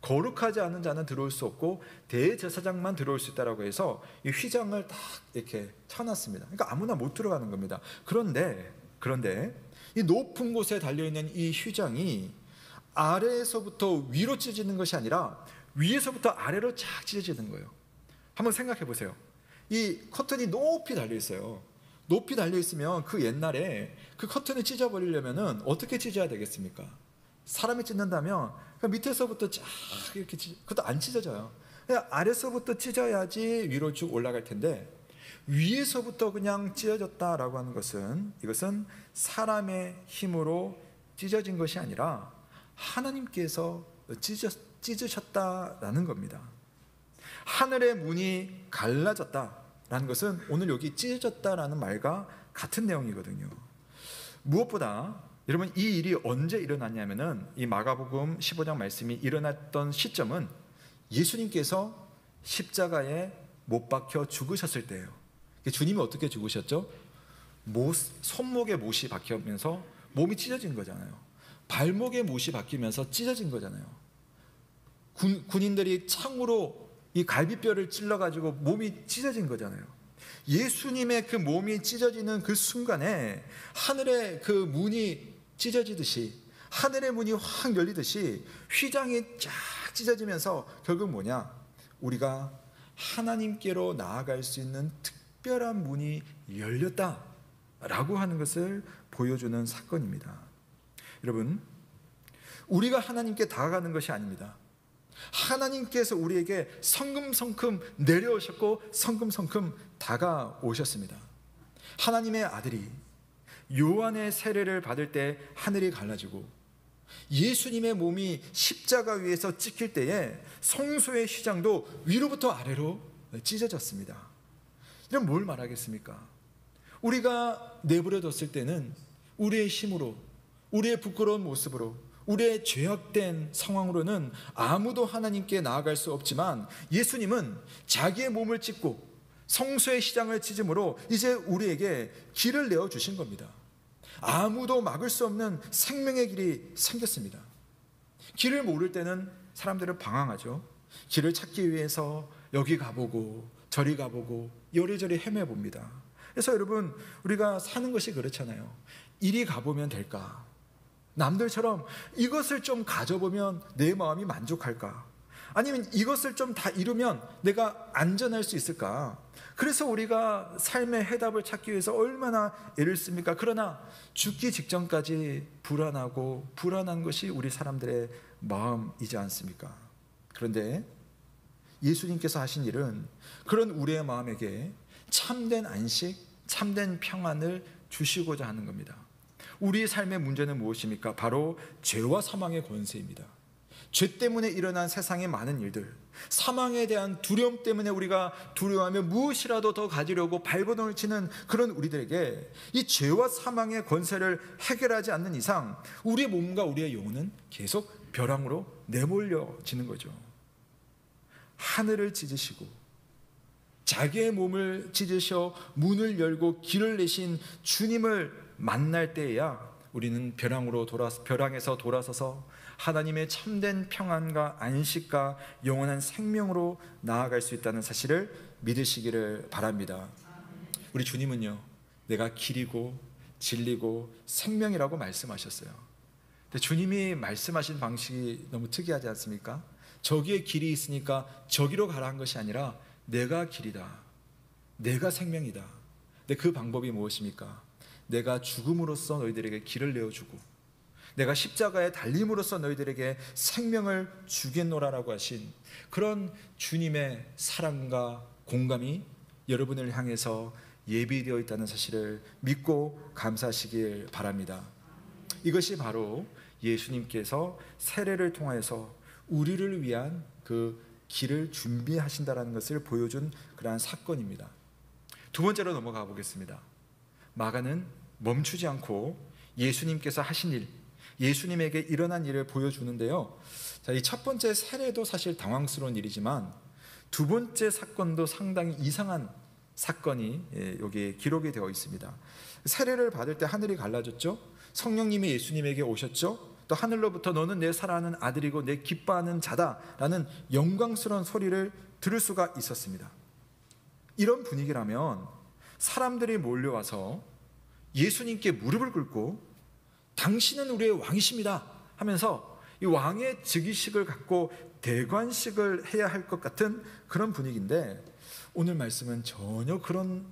거룩하지 않은 자는 들어올 수 없고 대제사장만 들어올 수 있다라고 해서 이 휘장을 딱 이렇게 쳐놨습니다. 그러니까 아무나 못 들어가는 겁니다. 그런데 이 높은 곳에 달려있는 이 휘장이 아래에서부터 위로 찢어지는 것이 아니라 위에서부터 아래로 쫙 찢어지는 거예요. 한번 생각해 보세요. 이 커튼이 높이 달려있어요. 높이 달려있으면 그 옛날에 그 커튼을 찢어버리려면 어떻게 찢어야 되겠습니까? 사람이 찢는다면 밑에서부터 쫙 이렇게 그것도 안 찢어져요. 그냥 아래서부터 찢어야지 위로 쭉 올라갈 텐데, 위에서부터 그냥 찢어졌다라고 하는 것은, 이것은 사람의 힘으로 찢어진 것이 아니라 하나님께서 찢으셨다라는 겁니다. 하늘의 문이 갈라졌다라는 것은 오늘 여기 찢어졌다라는 말과 같은 내용이거든요. 무엇보다 여러분, 이 일이 언제 일어났냐면은, 이 마가복음 15장 말씀이 일어났던 시점은 예수님께서 십자가에 못 박혀 죽으셨을 때예요. 주님이 어떻게 죽으셨죠? 손목에 못이 박히면서 몸이 찢어진 거잖아요. 발목에 못이 박히면서 찢어진 거잖아요. 군인들이 창으로 이 갈비뼈를 찔러가지고 몸이 찢어진 거잖아요. 예수님의 그 몸이 찢어지는 그 순간에 하늘의 그 문이 찢어지듯이, 하늘의 문이 확 열리듯이 휘장이 쫙 찢어지면서 결국 뭐냐? 우리가 하나님께로 나아갈 수 있는 특별한 문이 열렸다라고 하는 것을 보여주는 사건입니다. 여러분, 우리가 하나님께 다가가는 것이 아닙니다. 하나님께서 우리에게 성금성큼 내려오셨고 성금성큼 다가오셨습니다. 하나님의 아들이 요한의 세례를 받을 때 하늘이 갈라지고, 예수님의 몸이 십자가 위에서 찍힐 때에 성소의 휘장도 위로부터 아래로 찢어졌습니다. 이런 뭘 말하겠습니까? 우리가 내버려뒀을 때는 우리의 힘으로, 우리의 부끄러운 모습으로, 우리의 죄악된 상황으로는 아무도 하나님께 나아갈 수 없지만, 예수님은 자기의 몸을 찢고 성소의 휘장을 찢음으로 이제 우리에게 길을 내어주신 겁니다. 아무도 막을 수 없는 생명의 길이 생겼습니다. 길을 모를 때는 사람들은 방황하죠. 길을 찾기 위해서 여기 가보고 저리 가보고 여리저리 헤매봅니다. 그래서 여러분, 우리가 사는 것이 그렇잖아요. 이리 가보면 될까? 남들처럼 이것을 좀 가져보면 내 마음이 만족할까? 아니면 이것을 좀 다 이루면 내가 안전할 수 있을까? 그래서 우리가 삶의 해답을 찾기 위해서 얼마나 애를 씁니까? 그러나 죽기 직전까지 불안하고 불안한 것이 우리 사람들의 마음이지 않습니까? 그런데 예수님께서 하신 일은 그런 우리의 마음에게 참된 안식, 참된 평안을 주시고자 하는 겁니다. 우리의 삶의 문제는 무엇입니까? 바로 죄와 사망의 권세입니다. 죄 때문에 일어난 세상의 많은 일들, 사망에 대한 두려움 때문에 우리가 두려워하며 무엇이라도 더 가지려고 발버둥을 치는 그런 우리들에게 이 죄와 사망의 권세를 해결하지 않는 이상 우리의 몸과 우리의 영혼은 계속 벼랑으로 내몰려지는 거죠. 하늘을 찢으시고 자기의 몸을 찢으셔 문을 열고 길을 내신 주님을 만날 때에야 우리는 벼랑에서 돌아서서 하나님의 참된 평안과 안식과 영원한 생명으로 나아갈 수 있다는 사실을 믿으시기를 바랍니다. 우리 주님은요, 내가 길이고 진리고 생명이라고 말씀하셨어요. 근데 주님이 말씀하신 방식이 너무 특이하지 않습니까? 저기에 길이 있으니까 저기로 가라 한 것이 아니라 내가 길이다, 내가 생명이다. 근데 그 방법이 무엇입니까? 내가 죽음으로써 너희들에게 길을 내어주고 내가 십자가에 달림으로써 너희들에게 생명을 주겠노라라고 하신 그런 주님의 사랑과 공감이 여러분을 향해서 예비되어 있다는 사실을 믿고 감사하시길 바랍니다. 이것이 바로 예수님께서 세례를 통하여서 우리를 위한 그 길을 준비하신다는 것을 보여준 그러한 사건입니다. 두 번째로 넘어가 보겠습니다. 마가는 멈추지 않고 예수님께서 하신 일, 예수님에게 일어난 일을 보여주는데요. 자, 이 첫 번째 세례도 사실 당황스러운 일이지만 두 번째 사건도 상당히 이상한 사건이 여기에 기록이 되어 있습니다. 세례를 받을 때 하늘이 갈라졌죠. 성령님이 예수님에게 오셨죠. 또 하늘로부터 너는 내 사랑하는 아들이고 내 기뻐하는 자다라는 영광스러운 소리를 들을 수가 있었습니다. 이런 분위기라면 사람들이 몰려와서 예수님께 무릎을 꿇고 당신은 우리의 왕이십니다 하면서 이 왕의 즉위식을 갖고 대관식을 해야 할 것 같은 그런 분위기인데 오늘 말씀은 전혀 그런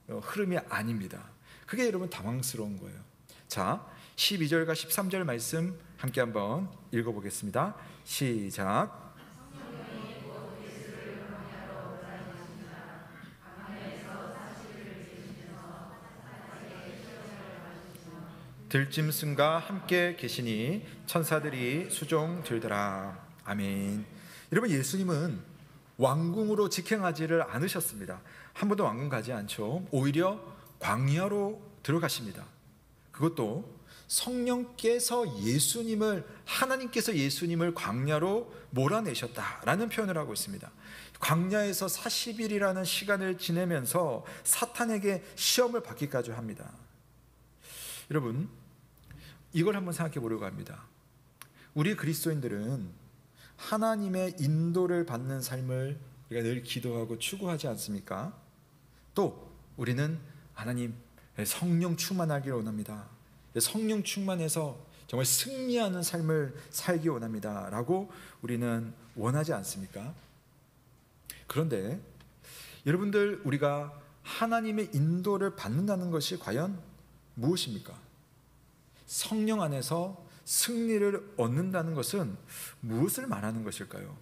흐름이 아닙니다. 그게 여러분 당황스러운 거예요. 자, 12절과 13절 말씀 함께 한번 읽어보겠습니다. 시작. 들짐승과 함께 계시니 천사들이 수종 들더라. 아멘. 여러분, 예수님은 왕궁으로 직행하지를 않으셨습니다. 한 번도 왕궁 가지 않죠. 오히려 광야로 들어가십니다. 그것도 성령께서 하나님께서 예수님을 광야로 몰아내셨다라는 표현을 하고 있습니다. 광야에서 40일이라는 시간을 지내면서 사탄에게 시험을 받기까지 합니다. 여러분, 이걸 한번 생각해 보려고 합니다. 우리 그리스도인들은 하나님의 인도를 받는 삶을 우리가 늘 기도하고 추구하지 않습니까? 또 우리는 하나님 성령 충만하기를 원합니다. 성령 충만해서 정말 승리하는 삶을 살기 원합니다 라고 우리는 원하지 않습니까? 그런데 여러분들, 우리가 하나님의 인도를 받는다는 것이 과연 무엇입니까? 성령 안에서 승리를 얻는다는 것은 무엇을 말하는 것일까요?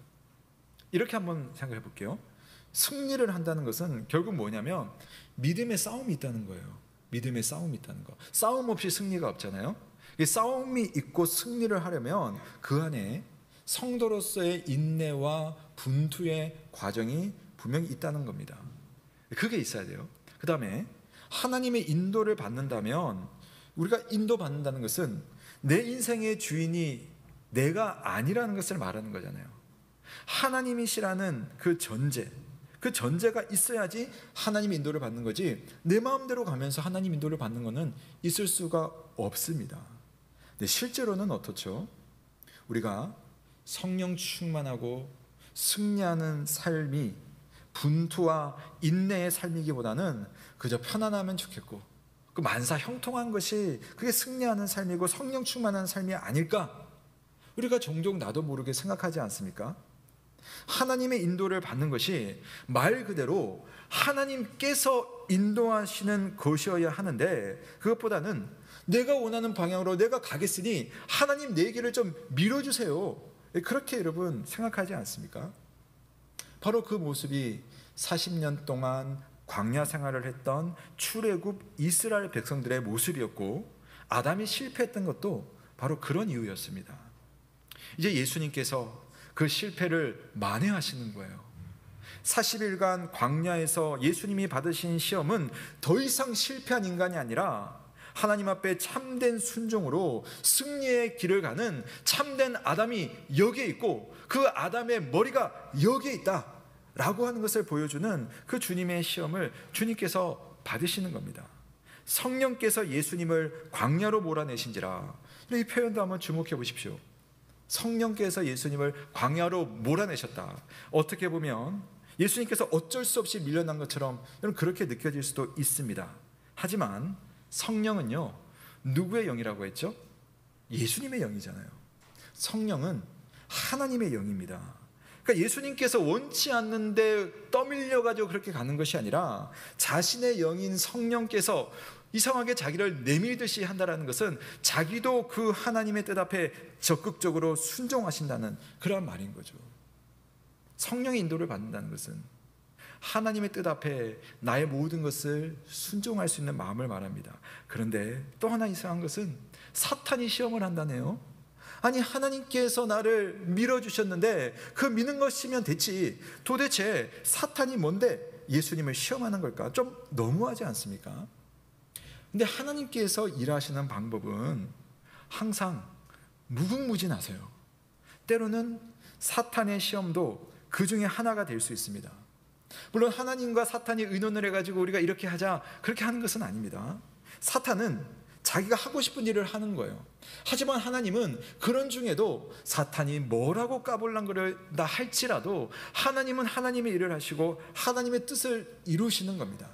이렇게 한번 생각해 볼게요. 승리를 한다는 것은 결국 뭐냐면 믿음의 싸움이 있다는 거예요. 믿음의 싸움이 있다는 거. 싸움 없이 승리가 없잖아요. 이 싸움이 있고 승리를 하려면 그 안에 성도로서의 인내와 분투의 과정이 분명히 있다는 겁니다. 그게 있어야 돼요. 그 다음에 하나님의 인도를 받는다면, 우리가 인도받는다는 것은 내 인생의 주인이 내가 아니라는 것을 말하는 거잖아요. 하나님이시라는 그 전제가 있어야지 하나님 인도를 받는 거지, 내 마음대로 가면서 하나님 인도를 받는 것은 있을 수가 없습니다. 근데 실제로는 어떻죠? 우리가 성령 충만하고 승리하는 삶이 분투와 인내의 삶이기보다는 그저 편안하면 좋겠고 그 만사 형통한 것이 그게 승리하는 삶이고 성령 충만한 삶이 아닐까, 우리가 종종 나도 모르게 생각하지 않습니까? 하나님의 인도를 받는 것이 말 그대로 하나님께서 인도하시는 것이어야 하는데, 그것보다는 내가 원하는 방향으로 내가 가겠으니 하나님 내 길을 좀 밀어주세요, 그렇게 여러분 생각하지 않습니까? 바로 그 모습이 40년 동안 광야 생활을 했던 출애굽 이스라엘 백성들의 모습이었고, 아담이 실패했던 것도 바로 그런 이유였습니다. 이제 예수님께서 그 실패를 만회하시는 거예요. 40일간 광야에서 예수님이 받으신 시험은 더 이상 실패한 인간이 아니라 하나님 앞에 참된 순종으로 승리의 길을 가는 참된 아담이 여기에 있고, 그 아담의 머리가 여기에 있다 라고 하는 것을 보여주는 그 주님의 시험을 주님께서 받으시는 겁니다. 성령께서 예수님을 광야로 몰아내신지라, 이 표현도 한번 주목해 보십시오. 성령께서 예수님을 광야로 몰아내셨다. 어떻게 보면 예수님께서 어쩔 수 없이 밀려난 것처럼 그렇게 느껴질 수도 있습니다. 하지만 성령은요, 누구의 영이라고 했죠? 예수님의 영이잖아요. 성령은 하나님의 영입니다. 그러니까 예수님께서 원치 않는데 떠밀려가지고 그렇게 가는 것이 아니라 자신의 영인 성령께서 이상하게 자기를 내밀듯이 한다는 것은 자기도 그 하나님의 뜻 앞에 적극적으로 순종하신다는 그런 말인 거죠. 성령의 인도를 받는다는 것은 하나님의 뜻 앞에 나의 모든 것을 순종할 수 있는 마음을 말합니다. 그런데 또 하나 이상한 것은 사탄이 시험을 한다네요. 아니, 하나님께서 나를 밀어주셨는데 그 미는 것이면 됐지, 도대체 사탄이 뭔데 예수님을 시험하는 걸까? 좀 너무하지 않습니까? 근데 하나님께서 일하시는 방법은 항상 무궁무진하세요. 때로는 사탄의 시험도 그 중에 하나가 될 수 있습니다. 물론 하나님과 사탄이 의논을 해가지고 우리가 이렇게 하자, 그렇게 하는 것은 아닙니다. 사탄은 자기가 하고 싶은 일을 하는 거예요. 하지만 하나님은 그런 중에도 사탄이 뭐라고 까불랑거린다 할지라도 하나님은 하나님의 일을 하시고 하나님의 뜻을 이루시는 겁니다.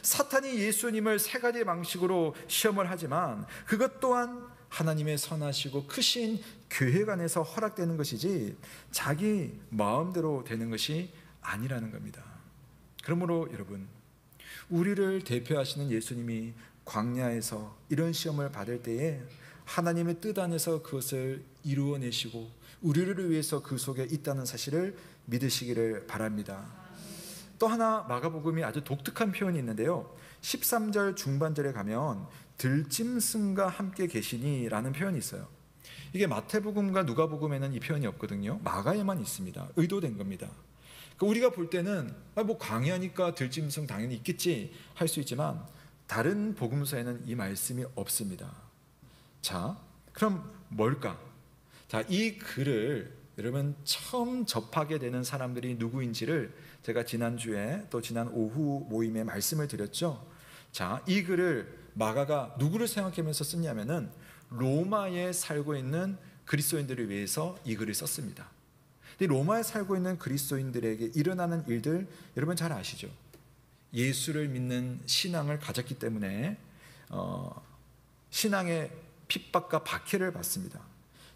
사탄이 예수님을 세 가지 방식으로 시험을 하지만 그것 또한 하나님의 선하시고 크신 계획 안에서 허락되는 것이지 자기 마음대로 되는 것이 아니라는 겁니다. 그러므로 여러분, 우리를 대표하시는 예수님이 광야에서 이런 시험을 받을 때에 하나님의 뜻 안에서 그것을 이루어내시고 우리를 위해서 그 속에 있다는 사실을 믿으시기를 바랍니다. 또 하나 마가복음이 아주 독특한 표현이 있는데요, 13절 중반절에 가면 들짐승과 함께 계시니 라는 표현이 있어요. 이게 마태복음과 누가복음에는 이 표현이 없거든요. 마가에만 있습니다. 의도된 겁니다. 우리가 볼 때는 뭐 광야니까 들짐승 당연히 있겠지 할 수 있지만 다른 복음서에는 이 말씀이 없습니다. 자, 그럼 뭘까? 자, 이 글을 여러분 처음 접하게 되는 사람들이 누구인지를 제가 지난주에 또 지난 오후 모임에 말씀을 드렸죠. 자, 이 글을 마가가 누구를 생각하면서 썼냐면은 로마에 살고 있는 그리스도인들을 위해서 이 글을 썼습니다. 근데 로마에 살고 있는 그리스도인들에게 일어나는 일들 여러분 잘 아시죠? 예수를 믿는 신앙을 가졌기 때문에 신앙의 핍박과 박해를 받습니다.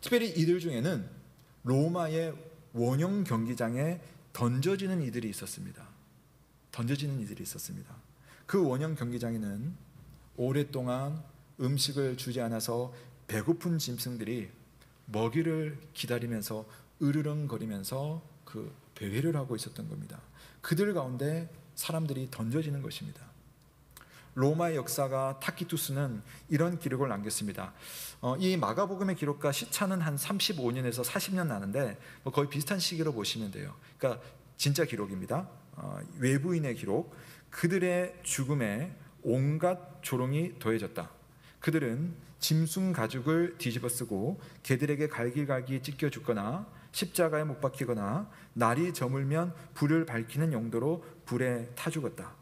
특별히 이들 중에는 로마의 원형 경기장에 던져지는 이들이 있었습니다. 던져지는 이들이 있었습니다. 그 원형 경기장에는 오랫동안 음식을 주지 않아서 배고픈 짐승들이 먹이를 기다리면서 으르렁거리면서 그 배회를 하고 있었던 겁니다. 그들 가운데 사람들이 던져지는 것입니다. 로마의 역사가 타키투스는 이런 기록을 남겼습니다. 이 마가복음의 기록과 시차는 한 35년에서 40년 나는데 거의 비슷한 시기로 보시면 돼요. 그러니까 진짜 기록입니다. 외부인의 기록. 그들의 죽음에 온갖 조롱이 더해졌다. 그들은 짐승 가죽을 뒤집어쓰고 개들에게 갈기갈기 찢겨 죽거나 십자가에 못 박히거나 날이 저물면 불을 밝히는 용도로 불에 타 죽었다.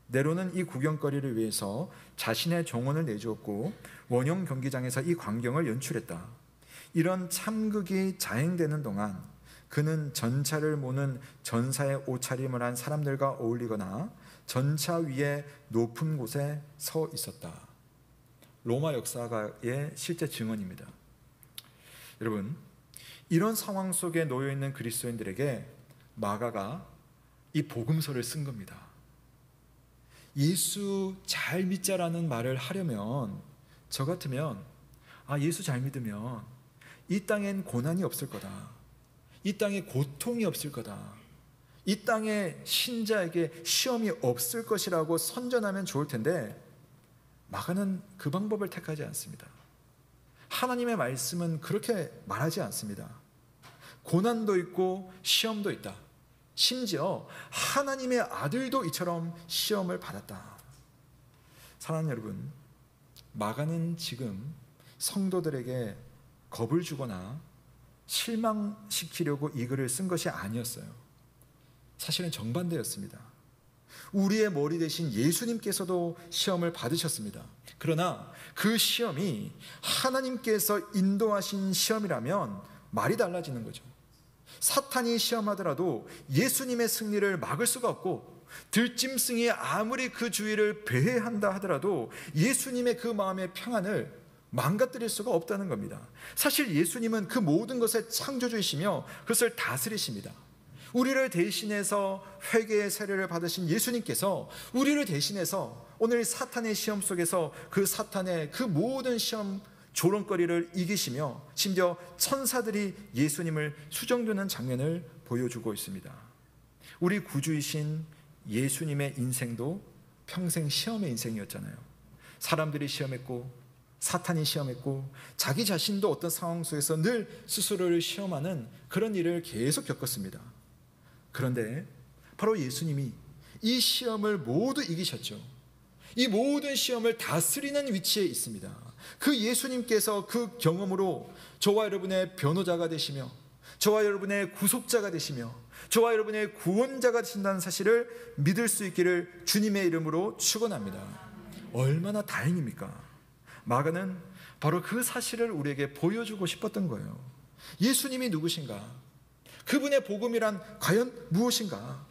네로는 이 구경거리를 위해서 자신의 정원을 내주었고 원형 경기장에서 이 광경을 연출했다. 이런 참극이 자행되는 동안 그는 전차를 모는 전사의 옷차림을 한 사람들과 어울리거나 전차 위에 높은 곳에 서 있었다. 로마 역사가의 실제 증언입니다. 여러분, 이런 상황 속에 놓여 있는 그리스도인들에게 마가가 이 복음서를 쓴 겁니다. 예수 잘 믿자라는 말을 하려면, 저 같으면 예수 잘 믿으면 이 땅엔 고난이 없을 거다, 이 땅에 고통이 없을 거다, 이 땅에 신자에게 시험이 없을 것이라고 선전하면 좋을 텐데, 마가는 그 방법을 택하지 않습니다. 하나님의 말씀은 그렇게 말하지 않습니다. 고난도 있고 시험도 있다. 심지어 하나님의 아들도 이처럼 시험을 받았다. 사랑하는 여러분, 마가는 지금 성도들에게 겁을 주거나 실망시키려고 이 글을 쓴 것이 아니었어요. 사실은 정반대였습니다. 우리의 머리 대신 예수님께서도 시험을 받으셨습니다. 그러나 그 시험이 하나님께서 인도하신 시험이라면 말이 달라지는 거죠. 사탄이 시험하더라도 예수님의 승리를 막을 수가 없고, 들짐승이 아무리 그 주위를 배회한다 하더라도 예수님의 그 마음의 평안을 망가뜨릴 수가 없다는 겁니다. 사실 예수님은 그 모든 것의 창조주이시며 그것을 다스리십니다. 우리를 대신해서 회개의 세례를 받으신 예수님께서 우리를 대신해서 오늘 사탄의 시험 속에서 그 사탄의 그 모든 시험 조롱거리를 이기시며 심지어 천사들이 예수님을 수정주는 장면을 보여주고 있습니다. 우리 구주이신 예수님의 인생도 평생 시험의 인생이었잖아요. 사람들이 시험했고, 사탄이 시험했고, 자기 자신도 어떤 상황 속에서 늘 스스로를 시험하는 그런 일을 계속 겪었습니다. 그런데 바로 예수님이 이 시험을 모두 이기셨죠. 이 모든 시험을 다스리는 위치에 있습니다. 그 예수님께서 그 경험으로 저와 여러분의 변호자가 되시며, 저와 여러분의 구속자가 되시며, 저와 여러분의 구원자가 되신다는 사실을 믿을 수 있기를 주님의 이름으로 축원합니다. 얼마나 다행입니까? 마가는 바로 그 사실을 우리에게 보여주고 싶었던 거예요. 예수님이 누구신가? 그분의 복음이란 과연 무엇인가?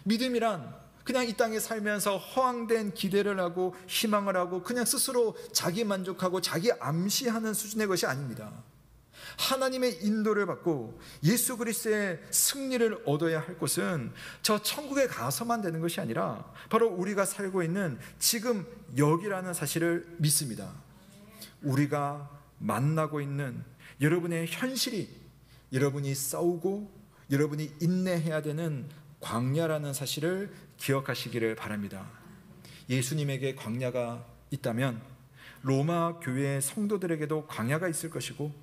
믿음이란 그냥 이 땅에 살면서 허황된 기대를 하고 희망을 하고 그냥 스스로 자기 만족하고 자기 암시하는 수준의 것이 아닙니다. 하나님의 인도를 받고 예수 그리스도의 승리를 얻어야 할 곳은 저 천국에 가서만 되는 것이 아니라 바로 우리가 살고 있는 지금 여기라는 사실을 믿습니다. 우리가 만나고 있는 여러분의 현실이, 여러분이 싸우고 여러분이 인내해야 되는 광야라는 사실을 기억하시기를 바랍니다. 예수님에게 광야가 있다면 로마 교회의 성도들에게도 광야가 있을 것이고,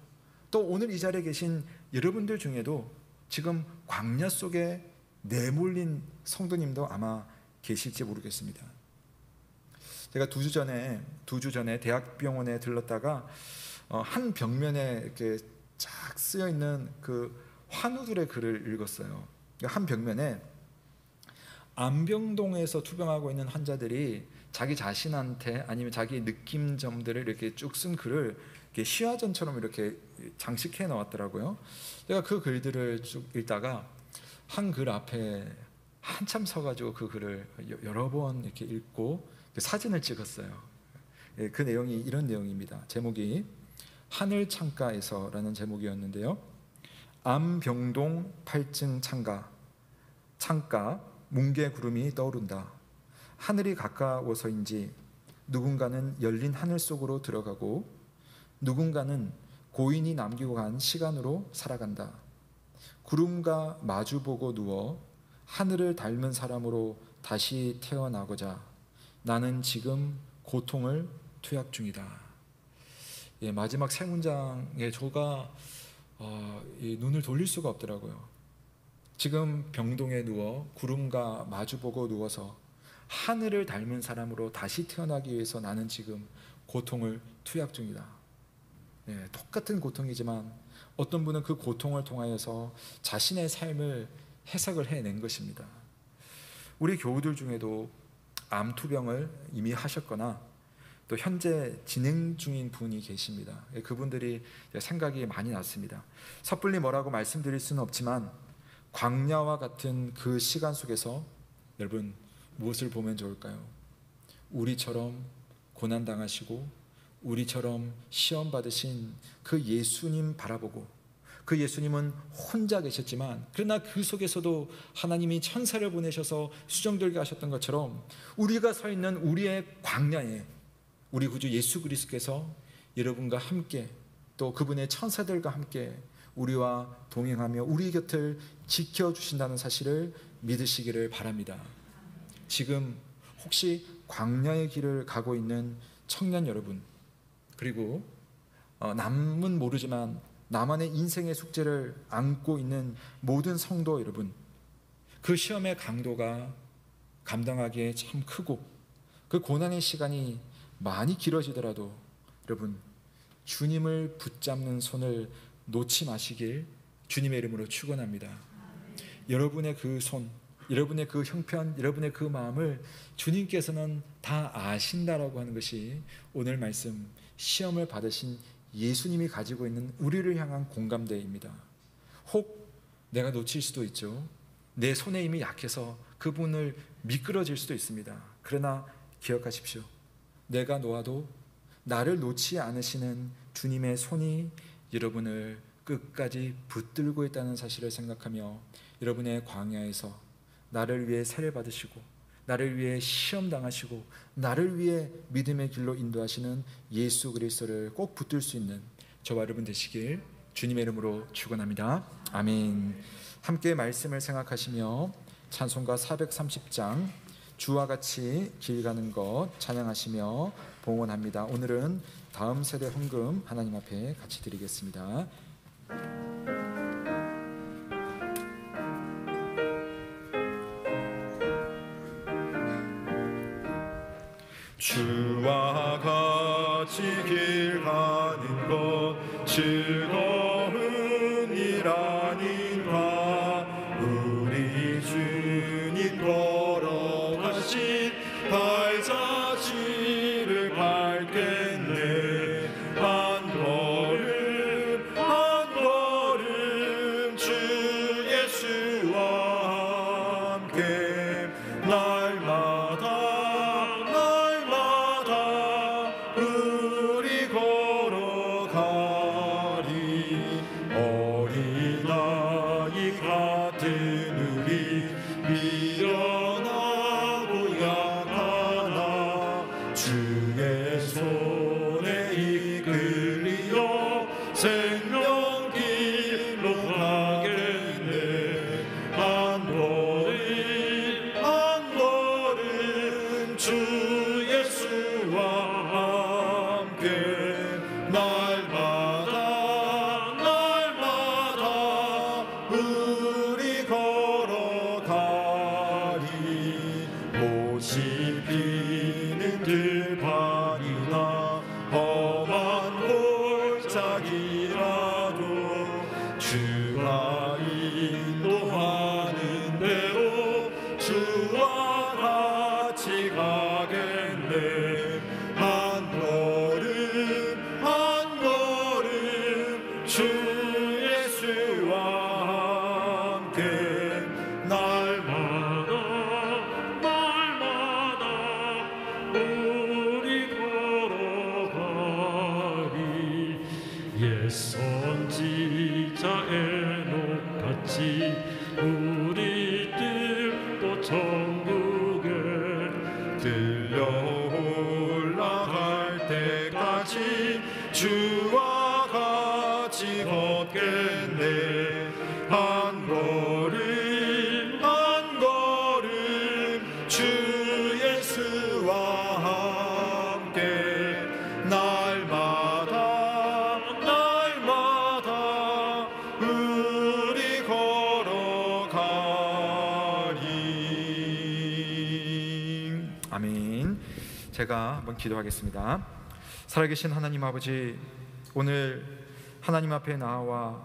또 오늘 이 자리에 계신 여러분들 중에도 지금 광야 속에 내몰린 성도님도 아마 계실지 모르겠습니다. 제가 2주 전에 대학병원에 들렀다가 한 벽면에 이렇게 쫙 쓰여 있는 그 환우들의 글을 읽었어요. 한 벽면에 암병동에서 투병하고 있는 환자들이 자기 자신한테 아니면 자기 느낌점들을 이렇게 쭉 쓴 글을 이렇게 시화전처럼 이렇게 장식해 놓았더라고요. 제가 그 글들을 쭉 읽다가 한 글 앞에 한참 서가지고 그 글을 여러 번 이렇게 읽고 사진을 찍었어요. 그 내용이 이런 내용입니다. 제목이 하늘 창가에서라는 제목이었는데요. 암병동 8층 창가 뭉게 구름이 떠오른다. 하늘이 가까워서인지 누군가는 열린 하늘 속으로 들어가고 누군가는 고인이 남기고 간 시간으로 살아간다. 구름과 마주보고 누워 하늘을 닮은 사람으로 다시 태어나고자 나는 지금 고통을 투약 중이다. 마지막 세 문장에 저가 눈을 돌릴 수가 없더라고요. 지금 병동에 누워 구름과 마주보고 누워서 하늘을 닮은 사람으로 다시 태어나기 위해서 나는 지금 고통을 투약 중이다. 똑같은 고통이지만 어떤 분은 그 고통을 통하여서 자신의 삶을 해석을 해낸 것입니다. 우리 교우들 중에도 암투병을 이미 하셨거나 또 현재 진행 중인 분이 계십니다. 그분들이 생각이 많이 났습니다. 섣불리 뭐라고 말씀드릴 수는 없지만 광야와 같은 그 시간 속에서 여러분 무엇을 보면 좋을까요? 우리처럼 고난당하시고 우리처럼 시험 받으신 그 예수님 바라보고 그 예수님은 혼자 계셨지만 그러나 그 속에서도 하나님이 천사를 보내셔서 수정들게 하셨던 것처럼 우리가 서 있는 우리의 광야에 우리 구주 예수 그리스도께서 여러분과 함께 또 그분의 천사들과 함께 우리와 동행하며 우리 곁을 지켜주신다는 사실을 믿으시기를 바랍니다. 지금 혹시 광야의 길을 가고 있는 청년 여러분, 그리고 남은 모르지만 나만의 인생의 숙제를 안고 있는 모든 성도 여러분, 그 시험의 강도가 감당하기에 참 크고 그 고난의 시간이 많이 길어지더라도 여러분, 주님을 붙잡는 손을 놓지 마시길 주님의 이름으로 축원합니다. 여러분의 그 손, 여러분의 그 형편, 여러분의 그 마음을 주님께서는 다 아신다라고 하는 것이 오늘 말씀 시험을 받으신 예수님이 가지고 있는 우리를 향한 공감대입니다. 혹 내가 놓칠 수도 있죠. 내 손의 힘이 약해서 그분을 미끄러질 수도 있습니다. 그러나 기억하십시오. 내가 놓아도 나를 놓지 않으시는 주님의 손이 여러분을 끝까지 붙들고 있다는 사실을 생각하며 여러분의 광야에서 나를 위해 세례 받으시고 나를 위해 시험 당하시고 나를 위해 믿음의 길로 인도하시는 예수 그리스도를 꼭 붙들 수 있는 저와 여러분 되시길 주님의 이름으로 축원합니다. 아멘. 함께 말씀을 생각하시며 찬송가 430장 주와 같이 길 가는 것 찬양하시며 봉헌합니다. 오늘은 다음 세대 헌금 하나님 앞에 같이 드리겠습니다. 주와 같이 길 가는 것 즐거운 일 아닌가. 우리 주님 걸어가신 발자취를 밟겠네. 한 걸음 한 걸음 주 예수와 함께 날마다 우리 걸어가리. 어린아이 같은 우리 미련하고 약하나 주의 손에 이끌리어 생명길로 가겠네. 한 걸음 한 걸음 주 예수와 함께 날마다 우리 걸어가리. 못이 피는 들판이나 험한 골짜기라도 주가 인도하는 대로 주와 같이 가겠네. 한 걸음 한 걸음 주 예수와 함께 날마다 우리 걸어가리. 옛 선지자의 녹같이 우리 뜻도 천국에 들려 올라갈 때까지 주와 같이 걷겠네. 한 걸음 한 걸음 주 예수와 함께 날마다 우리 걸어가리. 아멘. 제가 한번 기도하겠습니다. 살아계신 하나님 아버지, 오늘 하나님 앞에 나와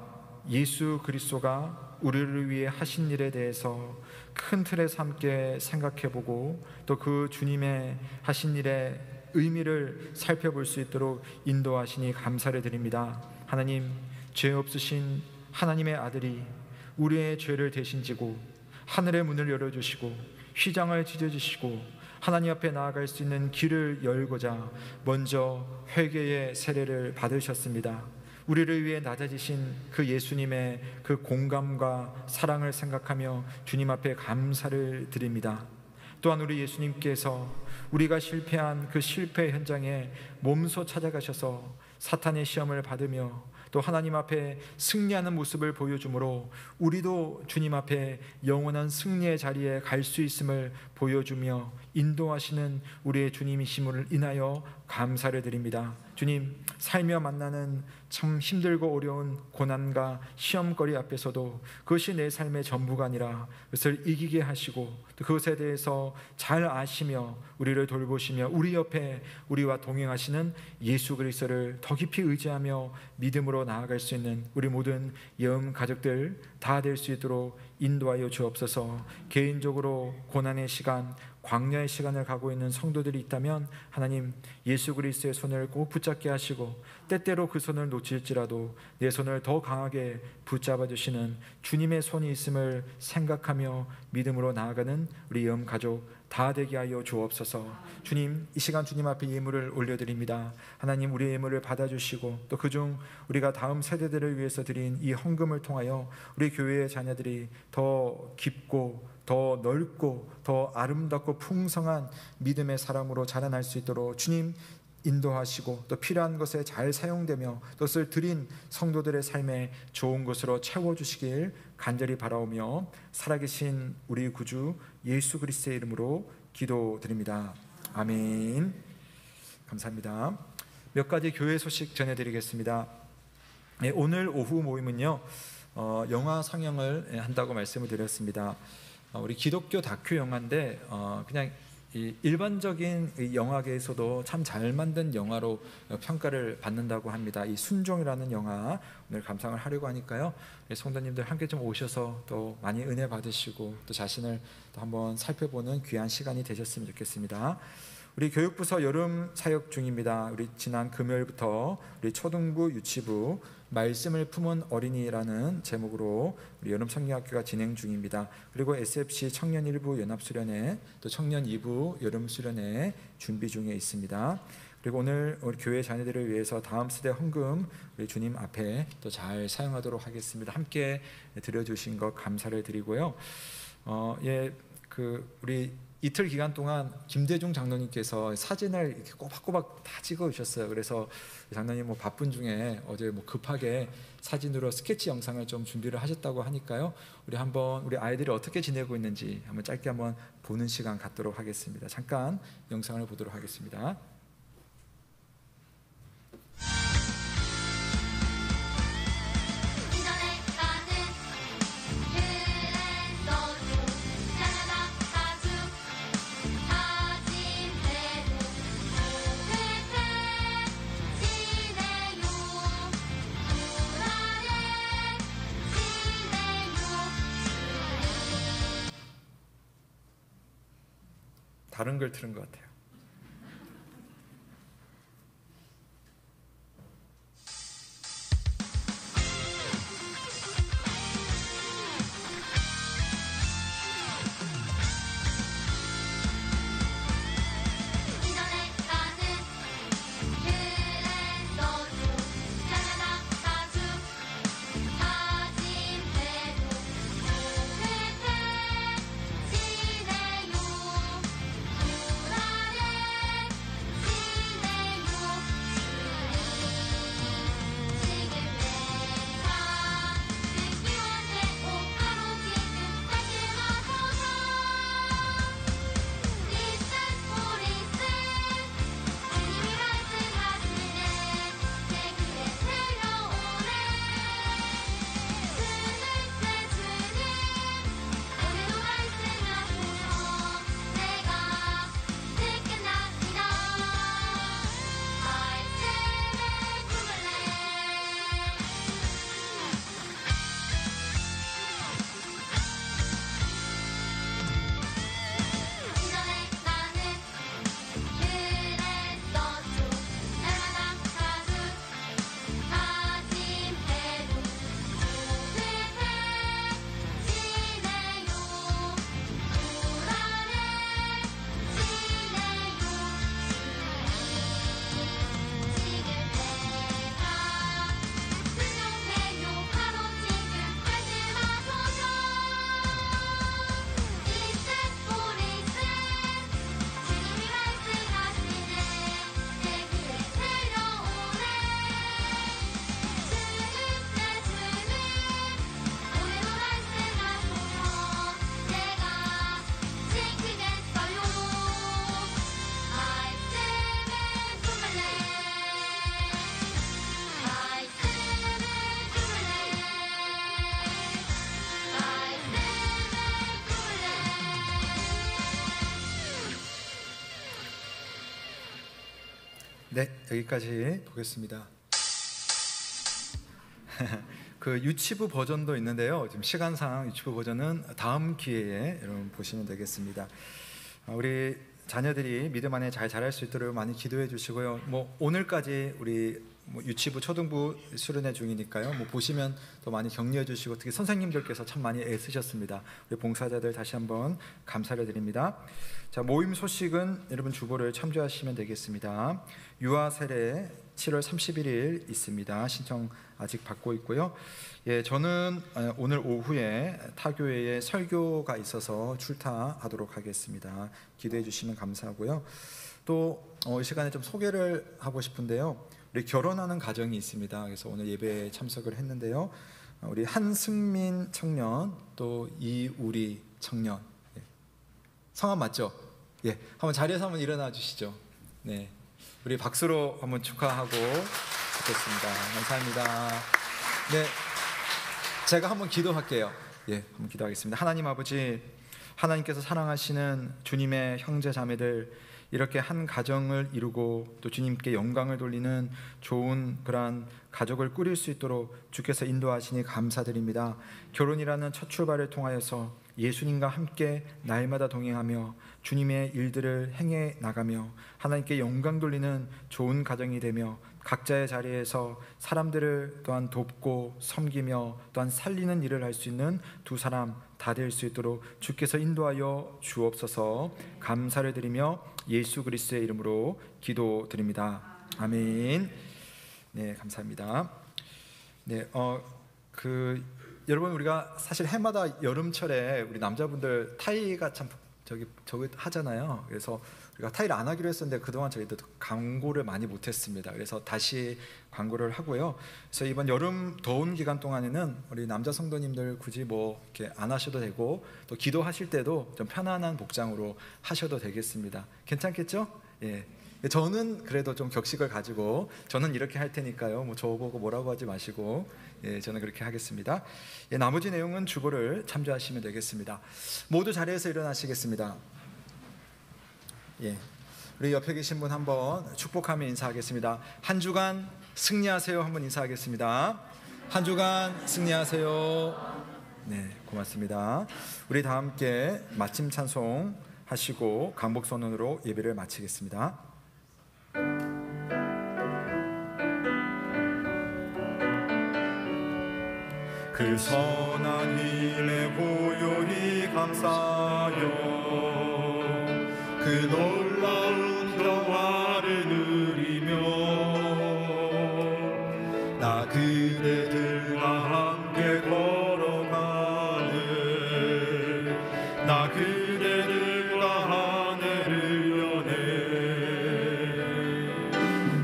예수 그리스도가 우리를 위해 하신 일에 대해서 큰 틀에서 함께 생각해보고 또 그 주님의 하신 일의 의미를 살펴볼 수 있도록 인도하시니 감사를 드립니다. 하나님, 죄 없으신 하나님의 아들이 우리의 죄를 대신 지고 하늘의 문을 열어주시고 휘장을 찢어주시고 하나님 앞에 나아갈 수 있는 길을 열고자 먼저 회개의 세례를 받으셨습니다. 우리를 위해 낮아지신 그 예수님의 그 공감과 사랑을 생각하며 주님 앞에 감사를 드립니다. 또한 우리 예수님께서 우리가 실패한 그 실패 현장에 몸소 찾아가셔서 사탄의 시험을 받으며 또 하나님 앞에 승리하는 모습을 보여주므로 우리도 주님 앞에 영원한 승리의 자리에 갈 수 있음을 보여주며 인도하시는 우리의 주님이심을 인하여 감사를 드립니다. 주님, 살며 만나는 참 힘들고 어려운 고난과 시험거리 앞에서도 그것이 내 삶의 전부가 아니라 그것을 이기게 하시고 또 그것에 대해서 잘 아시며 우리를 돌보시며 우리 옆에 우리와 동행하시는 예수 그리스도를 더 깊이 의지하며 믿음으로 나아갈 수 있는 우리 모든 예언 가족들 다 될 수 있도록 인도하여 주옵소서. 개인적으로 고난의 시간, 광야의 시간을 가고 있는 성도들이 있다면 하나님 예수 그리스도의 손을 꼭 붙잡게 하시고 때때로 그 손을 놓칠지라도 내 손을 더 강하게 붙잡아 주시는 주님의 손이 있음을 생각하며 믿음으로 나아가는 우리 영 가족 다 되게 하여 주옵소서. 주님, 이 시간 주님 앞에 예물을 올려드립니다. 하나님, 우리의 예물을 받아주시고 또 그중 우리가 다음 세대들을 위해서 드린 이 헌금을 통하여 우리 교회의 자녀들이 더 깊고 더 넓고 더 아름답고 풍성한 믿음의 사람으로 자라날 수 있도록 주님 인도하시고 또 필요한 것에 잘 사용되며 그것을 드린 성도들의 삶에 좋은 것으로 채워주시길 간절히 바라오며 살아계신 우리 구주 예수 그리스도의 이름으로 기도드립니다. 아멘. 감사합니다. 몇 가지 교회 소식 전해드리겠습니다. 오늘 오후 모임은요 영화 상영을 한다고 말씀을 드렸습니다. 우리 기독교 다큐 영화인데 그냥 이 일반적인 영화계에서도 참 잘 만든 영화로 평가를 받는다고 합니다. 이 순종이라는 영화 오늘 감상을 하려고 하니까요, 성도님들 함께 좀 오셔서 또 많이 은혜 받으시고 또 자신을 또 한번 살펴보는 귀한 시간이 되셨으면 좋겠습니다. 우리 교육부서 여름 사역 중입니다. 우리 지난 금요일부터 우리 초등부, 유치부 말씀을 품은 어린이라는 제목으로 우리 여름 성경학교가 진행 중입니다. 그리고 SFC 청년 1부 연합수련회 또 청년 2부 여름수련회 준비 중에 있습니다. 그리고 오늘 우리 교회 자녀들을 위해서 다음 세대 헌금 우리 주님 앞에 또 잘 사용하도록 하겠습니다. 함께 드려주신 것 감사를 드리고요. 우리 이틀 기간 동안 김대중 장로님께서 사진을 이렇게 꼬박꼬박 다 찍어주셨어요. 그래서 장로님 바쁜 중에 어제 급하게 사진으로 스케치 영상을 좀 준비를 하셨다고 하니까요. 우리 한번 우리 아이들이 어떻게 지내고 있는지 한번 짧게 한번 보는 시간 갖도록 하겠습니다. 잠깐 영상을 보도록 하겠습니다. 다른 걸 들은 것 같아요. 네, 여기까지 보겠습니다. 그 유치부 버전도 있는데요. 지금 시간상 유치부 버전은 다음 기회에 여러분 보시면 되겠습니다. 우리 자녀들이 믿음 안에 잘 자랄 수 있도록 많이 기도해 주시고요. 뭐 오늘까지 우리 유치부 초등부 수련회 중이니까요. 뭐 보시면 더 많이 격려해 주시고, 특히 선생님들께서 참 많이 애쓰셨습니다. 우리 봉사자들 다시 한번 감사를 드립니다. 자, 모임 소식은 여러분 주보를 참조하시면 되겠습니다. 유아 세례 7월 31일 있습니다. 신청 아직 받고 있고요. 예, 저는 오늘 오후에 타교회에 설교가 있어서 출타하도록 하겠습니다. 기도해 주시면 감사하고요. 또 이 시간에 좀 소개를 하고 싶은데요. 우리 결혼하는 가정이 있습니다. 그래서 오늘 예배에 참석을 했는데요. 우리 한승민 청년, 또 이우리 청년. 예. 성함 맞죠? 예, 한번 자리에서 한번 일어나 주시죠. 네, 우리 박수로 한번 축하하고 좋겠습니다. 감사합니다. 네, 제가 한번 기도할게요. 예, 한번 기도하겠습니다. 하나님 아버지, 하나님께서 사랑하시는 주님의 형제 자매들, 이렇게 한 가정을 이루고 또 주님께 영광을 돌리는 좋은 그러한 가족을 꾸릴 수 있도록 주께서 인도하시니 감사드립니다. 결혼이라는 첫 출발을 통하여서 예수님과 함께 날마다 동행하며 주님의 일들을 행해 나가며 하나님께 영광 돌리는 좋은 가정이 되며 각자의 자리에서 사람들을 또한 돕고 섬기며 또한 살리는 일을 할 수 있는 두 사람 다 될 수 있도록 주께서 인도하여 주옵소서. 감사를 드리며 예수 그리스도의 이름으로 기도드립니다. 아멘. 네, 감사합니다. 네, 여러분, 우리가 사실 해마다 여름철에 우리 남자분들 타이가 참 저기 하잖아요. 그래서 우리가 타이를 안 하기로 했었는데 그동안 저희도 광고를 많이 못했습니다. 그래서 다시 광고를 하고요. 그래서 이번 여름 더운 기간 동안에는 우리 남자 성도님들 굳이 뭐 이렇게 안 하셔도 되고, 또 기도하실 때도 좀 편안한 복장으로 하셔도 되겠습니다. 괜찮겠죠? 예. 저는 그래도 좀 격식을 가지고 저는 이렇게 할 테니까요. 뭐 저보고 뭐라고 하지 마시고, 예, 저는 그렇게 하겠습니다. 예, 나머지 내용은 주보를 참조하시면 되겠습니다. 모두 자리에서 일어나시겠습니다. 예, 우리 옆에 계신 분 한번 축복하며 인사하겠습니다. 한 주간 승리하세요. 한번 인사하겠습니다. 한 주간 승리하세요. 네, 고맙습니다. 우리 다 함께 마침 찬송 하시고 강복 선언으로 예배를 마치겠습니다. 그 선한 힘에 고요히 감사하여 그 놀라운 평화를 누리며 나 그대들과 함께 걸어가네. 나 그대들과 하늘을 여네.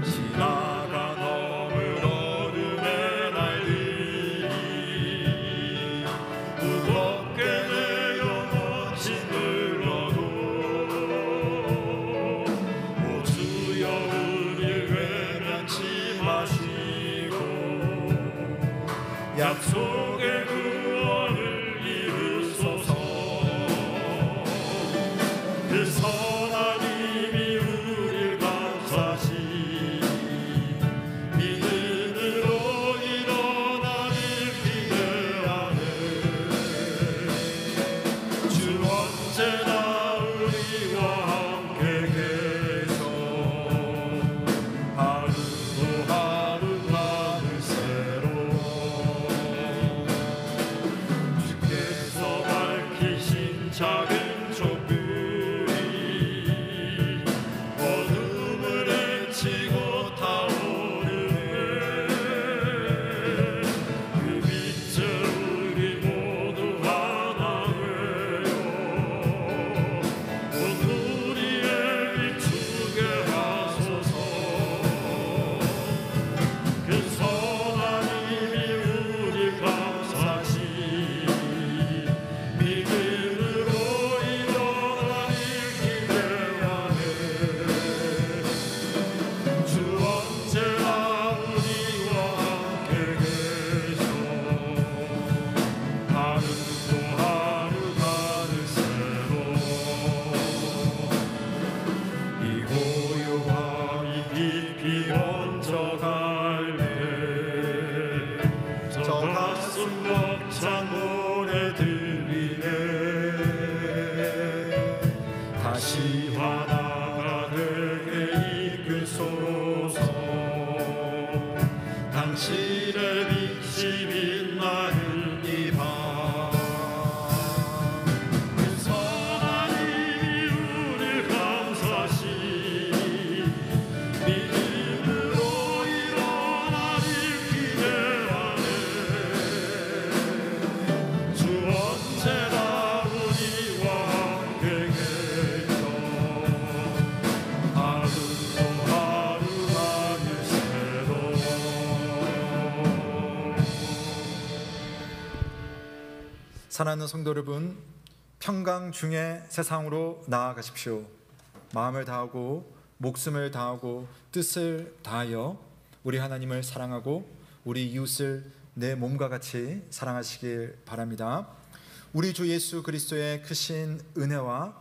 지나간 어물 어둠의 날들이 무겁게 내 영혼 짓눌러도 오 주여 우릴 외면치 마시고 약속의 구원을 이루소서. 그 선한 힘이 우릴 감싸시 믿음으로 일어나길 기대하네. 주 언제나 우리와 함께 계셔 하루도 하루 나를 새로워 주께서 밝히신 작은 촛불이 어둠을 헤치고 타오르네. 그 빛을 우리 모두 하나 되어 온 우리에 비추게 하소서. 그 선한 힘이 우리 감싸시 믿음으로 사랑하는 성도 여러분, 평강 중에 세상으로 나아가십시오. 마음을 다하고 목숨을 다하고 뜻을 다하여 우리 하나님을 사랑하고 우리 이웃을 내 몸과 같이 사랑하시길 바랍니다. 우리 주 예수 그리스도의 크신 은혜와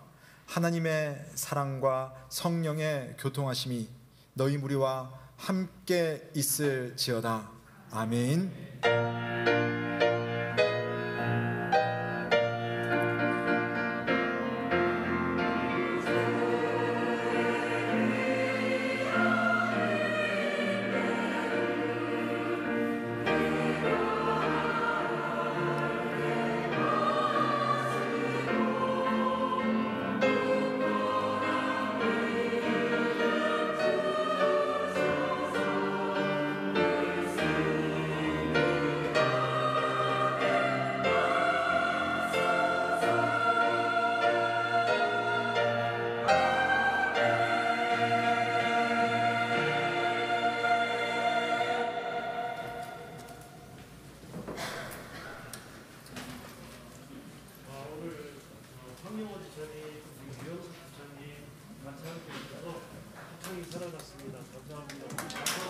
하나님의 사랑과 성령의 교통하심이 너희 무리와 함께 있을지어다. 아멘. 황영원 지사님, 유영석 부장님 같이 함께 있어서 합창이 살아났습니다. 감사합니다.